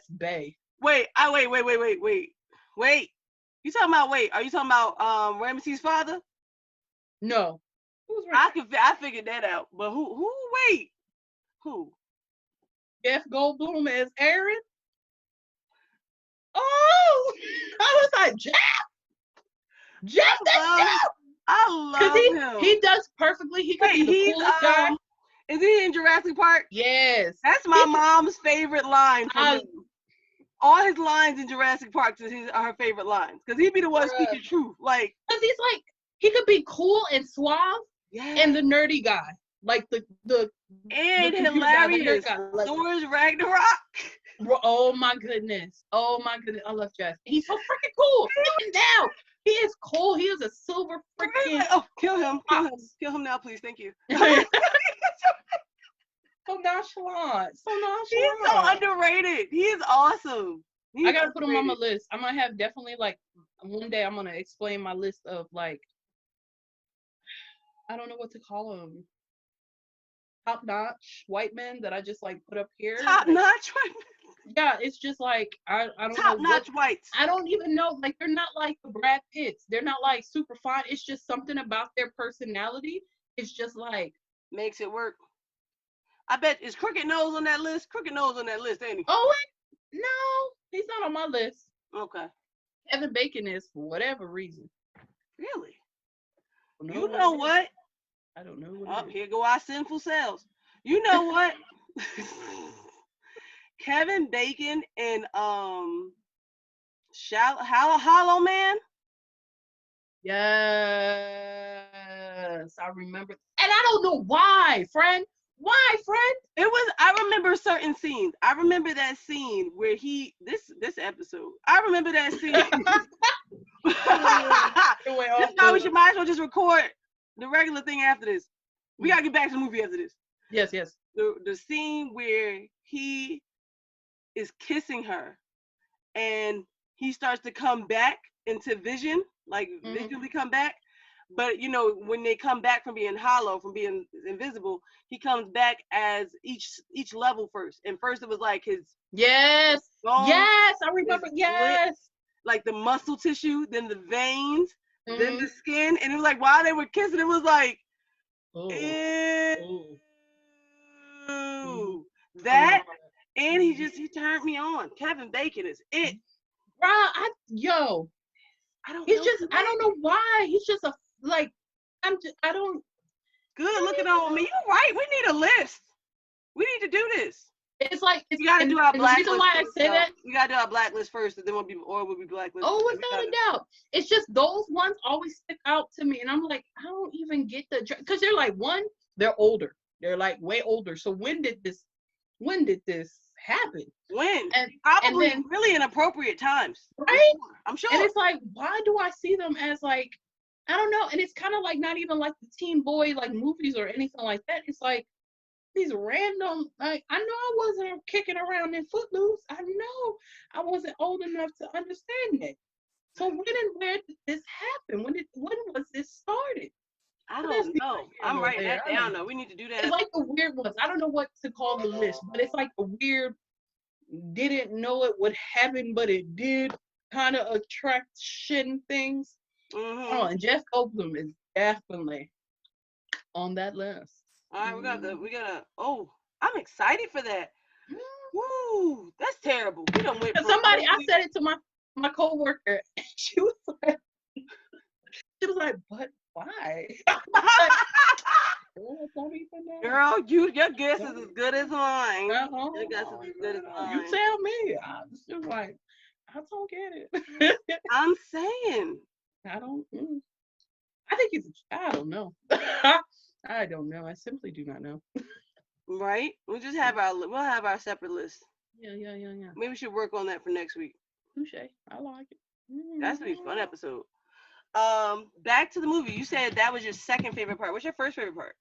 Bae. Wait. You talking about? Are you talking about Ramesses' father? No. Who's Ramesses? I figured that out. But who? Wait. Who? Jeff Goldblum as Aaron. Oh, I was like, Jeff, that's Jeff. I love him. He does perfectly. He could be the coolest guy. Is he in Jurassic Park? Yes. That's my mom's favorite line from him. All his lines in Jurassic Park are her favorite lines. Because he'd be the one speaking truth. Like, because he's like, he could be cool and suave and the nerdy guy. Like the and hilarious. Thor's Ragnarok. Oh my goodness. I love Jeff. He's so freaking cool. Now he is cool. He is a silver freaking. Oh, kill him now, please. Thank you. So nonchalant. He's so underrated. He is awesome. I gotta put him on my list. I might have definitely like one day I'm gonna explain my list of like, I don't know what to call them. Top notch white men that I just like put up here. Top notch white men. Yeah, it's just like I don't top know. Top notch whites. I don't even know. Like they're not like the Brad Pitts. They're not like super fine. It's just something about their personality. It's just like makes it work. I bet is Crooked Nose on that list. Crooked Nose on that list, ain't he? Oh no, he's not on my list. Okay. Kevin Bacon is for whatever reason. Really? You know what? I don't know what here go our sinful selves. You know what? Kevin Bacon and Hollow Man. Yes, I remember. And I don't know why, friend. Why, friend? I remember certain scenes. I remember that scene where this episode. I remember that scene. That's why we might as well just record the regular thing after this. We gotta get back to the movie after this. Yes. The scene where he is kissing her and he starts to come back into vision, like visually come back. But you know, when they come back from being hollow, from being invisible, he comes back as each level first. And first it was like his yes, I remember. Yes, like the muscle tissue, then the veins, then the skin, and it was like while they were kissing, it was like, ew. That, and he turned me on. Kevin Bacon is it, bro. I don't know why. He's just I don't. Good looking on me. You're right. We need a list. We need to do this. It's like we gotta do our blacklist. The reason why I say that, we gotta do our blacklist first, and then we'll be blacklist. Oh, without a doubt. It's just those ones always stick out to me, and I'm like, I don't even get because they're like they're older. They're like way older. So when did this happen? When? And probably and then, really inappropriate times. Right? I'm sure. And it's like, why do I see them as like, I don't know. And it's kind of like not even like the teen boy like movies or anything like that. It's like these random, like, I know I wasn't kicking around in Footloose. I know I wasn't old enough to understand it. So when and where did this happen? When was this started? I don't know. I'm writing that down though. We need to do that. It's like the weird ones. I don't know what to call the list, but it's like the weird, didn't know it would happen, but it did kind of attraction things. Oh, and Jeff Goldblum is definitely on that list. All right, we gotta. Oh, I'm excited for that. Woo, that's terrible. We don't wait. Somebody, I said it to my coworker. She was like, but why? Girl, your guess is as good as mine. Your guess is as good as mine. You tell me. I was just like, I don't get it. I'm saying. I don't. I think I don't know. I don't know. I simply do not know. Right? We'll have our separate list. Yeah. Maybe we should work on that for next week. Touche. I like it. That's gonna be a fun episode. Back to the movie. You said that was your second favorite part. What's your first favorite part?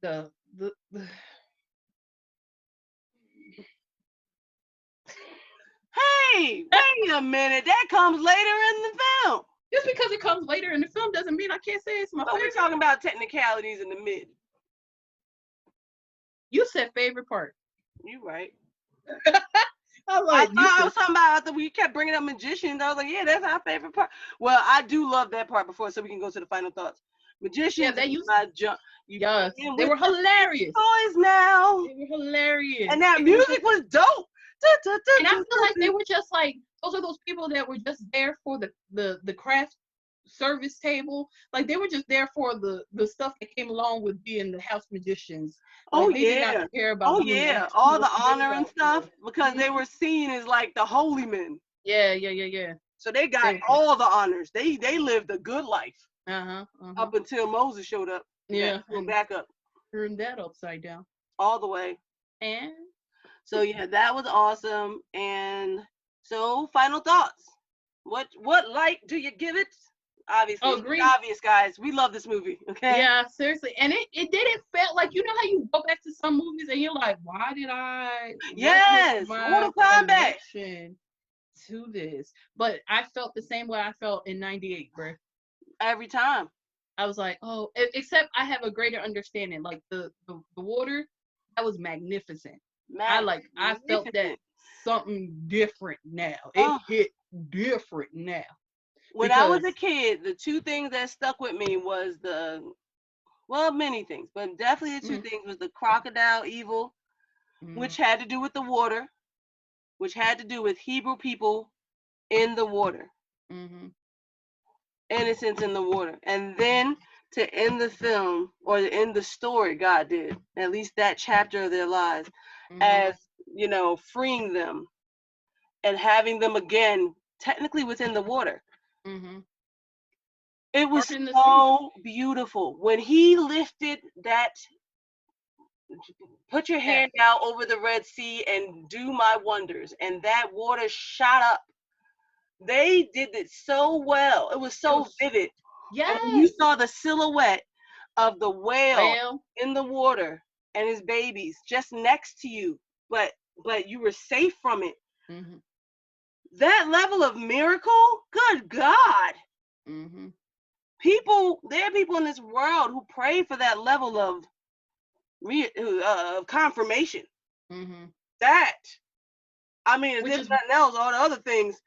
The Hey, wait a minute. That comes later in the film. Just because it comes later in the film doesn't mean I can't say it's my favorite. We're talking about technicalities in the mid. You said favorite part. You right. I was like, I was talking about after we kept bringing up magicians. I was like, yeah, that's our favorite part. Well, I do love that part before, so we can go to the final thoughts. Magicians, they is used my jump. yes, they were hilarious. Toys now, They were hilarious, and that music was dope. And I feel like they were just like those are those people that were just there for the craft service table. Like they were just there for the stuff that came along with being the house magicians. Like, they did not care about doing the actual, all the honor and stuff, because they were seen as like the holy men. Yeah. So they got all the honors. They lived a good life. Up until Moses showed up. Yeah, and back up. Turned that upside down. All the way. And so yeah, that was awesome. And so final thoughts. What light do you give it? Obviously, obvious, guys. We love this movie. Okay. Yeah, seriously, and it didn't feel like, you know how you go back to some movies and you're like, why did I? Yes, Mortal Kombat. To this, but I felt the same way I felt in '98, bro. Every time. I was like, oh, except I have a greater understanding. Like the water, that was magnificent. I felt that something different now. It hit different now. When I was a kid, the two things that stuck with me was many things, but definitely the two things was the crocodile evil, which had to do with the water, which had to do with Hebrew people in the water. Innocence in the water. And then to end the film, or to end the story, God did, at least that chapter of their lives, as, freeing them and having them again, technically within the water. It was so beautiful. When he lifted that, put your hand out over the Red Sea and do my wonders, and that water shot up. They did it so well. It was so vivid. Yes. And you saw the silhouette of the whale in the water and his babies just next to you, but you were safe from it. That level of miracle, good God. There are people in this world who pray for that level of confirmation. That, I mean, if nothing else, all the other things,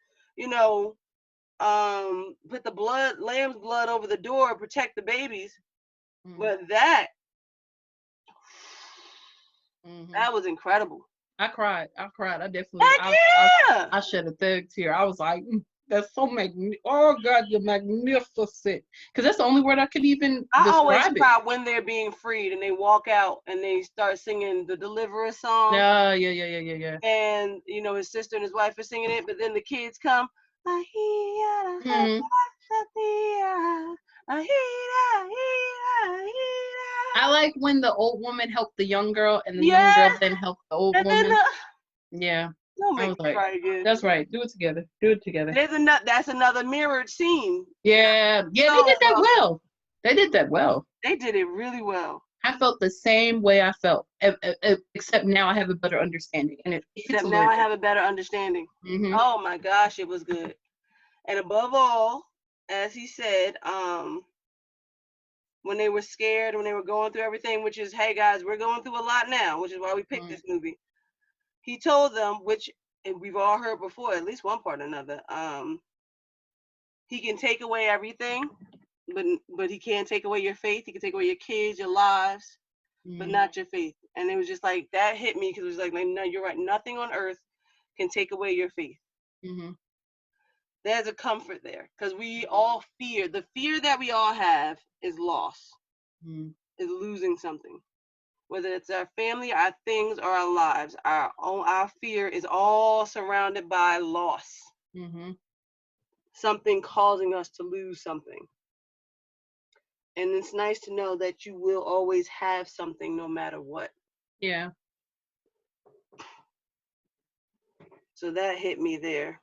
put the lamb's blood over the door, protect the babies. But that was incredible. I cried. I definitely. I shed a third tear. I was like, that's so magnificent. Oh God, you're magnificent. Because that's the only word I could even describe. I always cry when they're being freed and they walk out and they start singing the Deliverer song. Yeah. And his sister and his wife are singing it, but then the kids come. I like when the old woman helped the young girl and the young girl then helped the old woman. Yeah. Don't make me cry again. That's right. Do it together. That's another mirrored scene. Yeah. Yeah, they did that well. They did that well. They did it really well. I felt the same way I felt, except now I have a better understanding. And I have a better understanding. Oh my gosh, it was good. And above all, as he said, when they were scared, when they were going through everything, which is, hey guys, we're going through a lot now, which is why we picked this movie. He told them, which we've all heard before, at least one part or another, he can take away everything, but he can't take away your faith. He can take away your kids, your lives, but not your faith. And it was just like, that hit me, because it was like, no, you're right. Nothing on earth can take away your faith. There's a comfort there, because we all fear. The fear that we all have is loss, is losing something. Whether it's our family, our things, or our lives, our fear is all surrounded by loss. Something causing us to lose something. And it's nice to know that you will always have something no matter what. Yeah. So that hit me there.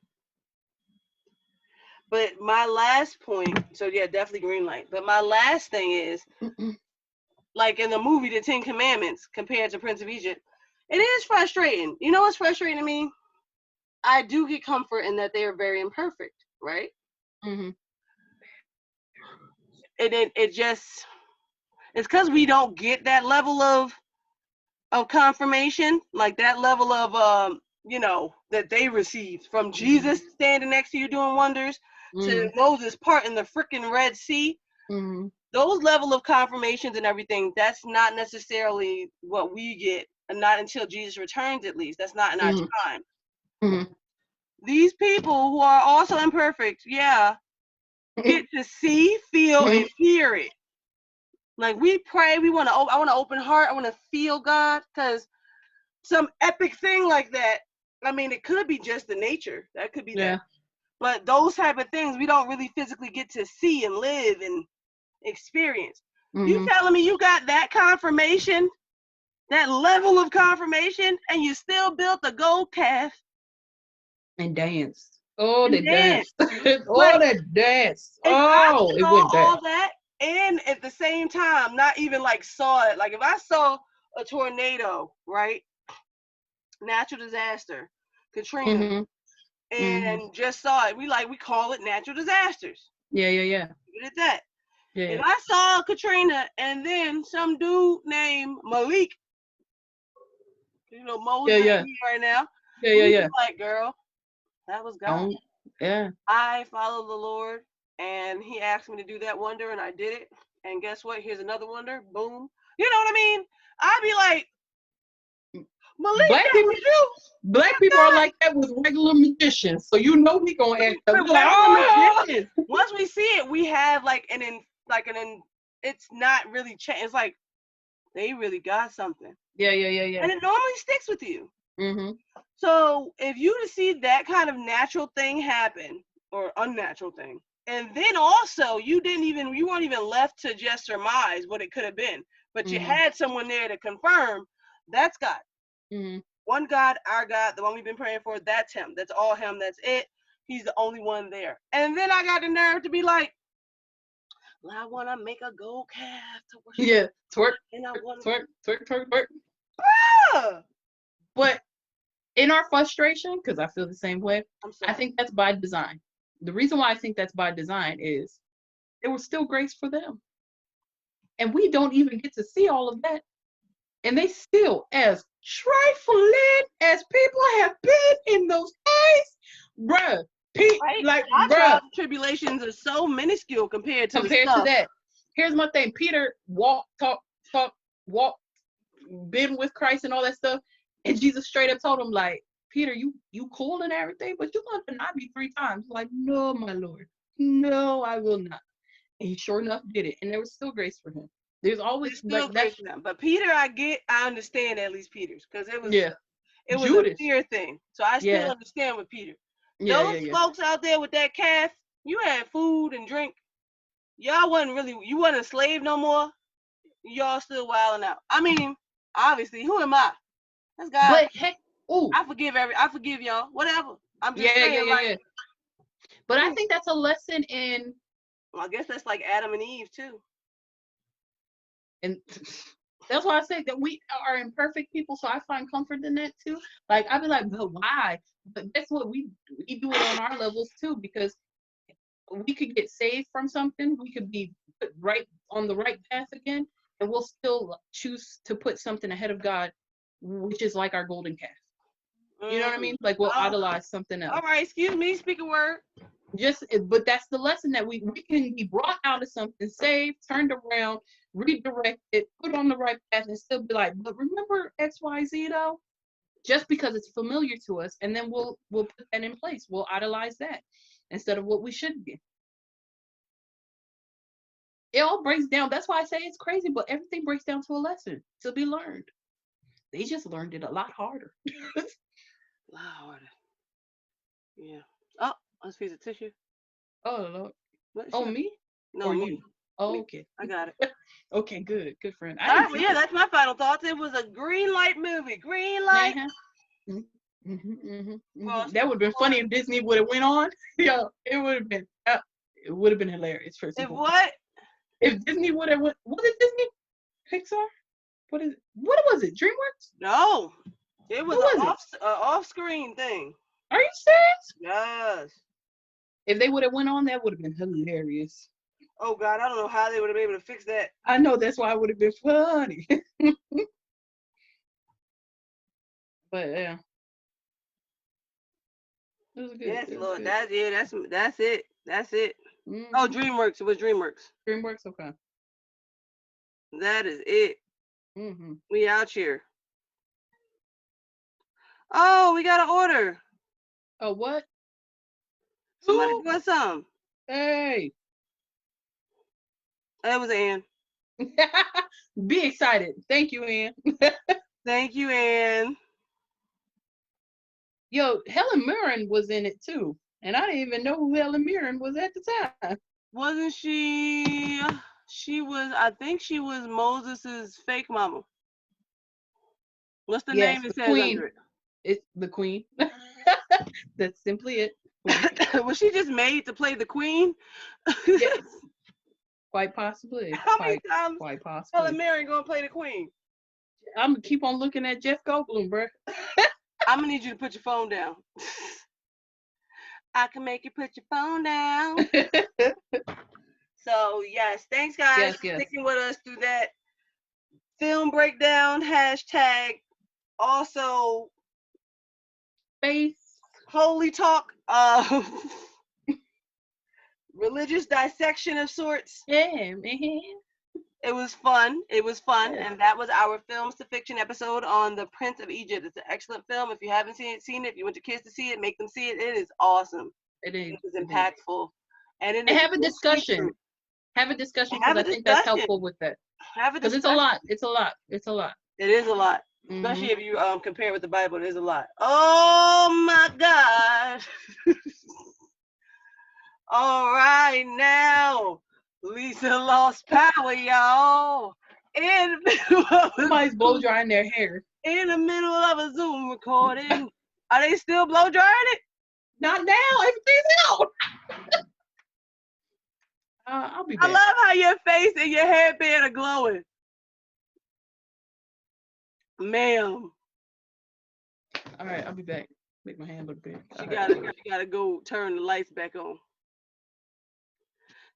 But my last point, so yeah, definitely green light. But my last thing is, like in the movie, The 10 Commandments, compared to Prince of Egypt, it is frustrating. You know what's frustrating to me? I do get comfort in that they are very imperfect, right? And it's because we don't get that level of of confirmation, like that level of that they received from Jesus standing next to you doing wonders, to Moses parting the freaking Red Sea. Those level of confirmations and everything, that's not necessarily what we get, and not until Jesus returns, at least. That's not in our time. These people who are also imperfect, get to see, feel, and hear it. Like, we pray, I want an open heart, I want to feel God, because some epic thing like that, I mean, it could be just the nature. That could be that. But those type of things, we don't really physically get to see and live and experience. You telling me you got that confirmation, that level of confirmation, and you still built a gold calf and danced? Oh, they danced. Like, they danced. It went down. All that, and at the same time, not even like saw it. Like, if I saw a tornado, right, natural disaster, Katrina, and just saw it, we call it natural disasters. Yeah. Good at that. Yeah. If I saw Katrina and then some dude named Malik, Moses right now, like, girl, that was God. I follow the Lord, and he asked me to do that wonder, and I did it. And guess what? Here's another wonder. Boom. You know what I mean? I'd be like, Malik, Black people are like that with regular magicians, so we gonna act up. Once we see it, we have it's not really change. It's like they really got something. Yeah. And it normally sticks with you. So if you see that kind of natural thing happen, or unnatural thing, and then also you weren't even left to just surmise what it could have been, but you had someone there to confirm, that's God. One God, our God, the one we've been praying for, that's him. That's all him. That's it. He's the only one there. And then I got the nerve to be like, well, I want to make a gold calf to worship. Yeah, twerk, and I want twerk. But in our frustration, because I feel the same way, I think that's by design. The reason why I think that's by design is there was still grace for them. And we don't even get to see all of that. And they still, as trifling as people have been in those days, bruh, our trials and tribulations are so minuscule compared to that. Here's my thing. Peter walked, been with Christ and all that stuff. And Jesus straight up told him, like, Peter, you cool and everything, but you're going to deny me 3 times. Like, no, my Lord. No, I will not. And he sure enough did it. And there was still grace for him. There's always still grace for him. But Peter, I understand at least Peter's, because it was Judas. A fear thing. So I still understand with Peter. Those folks out there with that calf, you had food and drink. Y'all you wasn't a slave no more. Y'all still wilding out. I mean, obviously, who am I? That's God. But heck, I forgive y'all. Whatever. I'm just saying, But I think that's a lesson in. Well, I guess that's like Adam and Eve too. And that's why I say that we are imperfect people, so I find comfort in that too. Like, I'd be like, but why? But that's what we do it on our levels too, because we could get saved from something, we could be put right on the right path again, and we'll still choose to put something ahead of God, which is like our golden calf. You know what I mean? Like, we'll idolize something else. All right, excuse me, speak a word. But that's the lesson, that we can be brought out of something, saved, turned around, redirected, put on the right path, and still be like, but remember XYZ though? Just because it's familiar to us, and then we'll put that in place. We'll idolize that instead of what we should be. It all breaks down. That's why I say it's crazy, but everything breaks down to a lesson to be learned. They just learned it a lot harder. A lot harder. Yeah. Oh, let's piece of tissue. Oh, Lord. Oh, me? No, or me. You? Oh, okay. I got it. Okay, good friend. That's my final thoughts. It was a green light movie. Green light. Well, that would have been funny if Disney would have went on. Yo, it would have been. It would have been hilarious. If Disney would have went? Was it Disney? Pixar? What was it? DreamWorks? No, it was an off-screen thing. Are you serious? Yes. If they would have went on, that would have been hilarious. Oh God, I don't know how they would have been able to fix that. I know, that's why it would have been funny. But yeah, it was good. Yes, It was Lord. good. That's it. That's it. Mm-hmm. Oh, DreamWorks. It was DreamWorks. DreamWorks, okay. That is it. Mm-hmm. We out here. Oh, we got an order. Oh, what? Somebody Who? bought some. Hey. That was Ann. Be excited. Thank you, Ann. Thank you, Ann. Yo, Helen Mirren was in it too. And I didn't even know who Helen Mirren was at the time. Wasn't she? She was. I think she was Moses's fake mama. What's the Yes, name it the says queen. under it? It's the queen. That's simply it. Was she just made to play the queen? Yes, quite possibly. How many times Quite Helen possibly. Mirren gonna play the queen? I'm gonna keep on looking at Jeff Goldblum, bro. I'm gonna need you to put your phone down. I can make you put your phone down. So yes, thanks guys for sticking with us through that film breakdown hashtag. Also, Face. holy talk. Religious dissection of sorts. Yeah, man. It was fun. Yeah. And that was our Films to Fiction episode on The Prince of Egypt. It's an excellent film. If you haven't seen it, if you want your kids to see it, make them see it. It is awesome. It is. It was impactful. And it And is have a discussion. Have a discussion because I think that's helpful with that. Have a Because discussion. it's a lot. It's a lot. It is a lot. Mm-hmm. Especially if you compare it with the Bible, it is a lot. Oh my God. All right, now Lisa lost power, y'all. In the middle of Somebody's blow drying their hair. In the middle of a Zoom recording. Are they still blow drying it? Not now. Everything's out. I'll be back. I love how your face and your headband are glowing. Ma'am. All right, I'll be back. Make my hand look big. She gotta go turn the lights back on.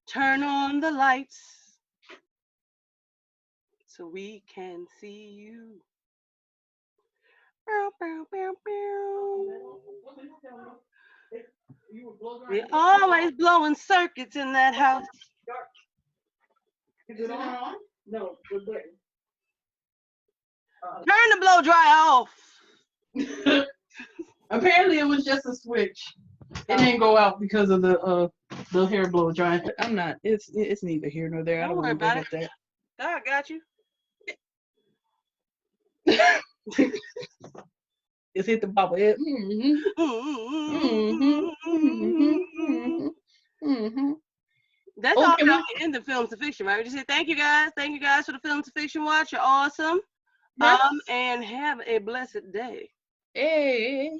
Turn on the lights so we can see you. We always blowing circuits in that house. Is it on? No, the button. Turn the blow dry off. Apparently, it was just a switch. It didn't go out because of the hair blow drying. I'm not. It's neither here nor there. I don't worry want to about that. God got you. It's hit the bobble head. That's all about the end of Films to Fiction, right? We just say thank you guys. Thank you guys for the Films to Fiction watch. You're awesome. Yes. And have a blessed day. Hey.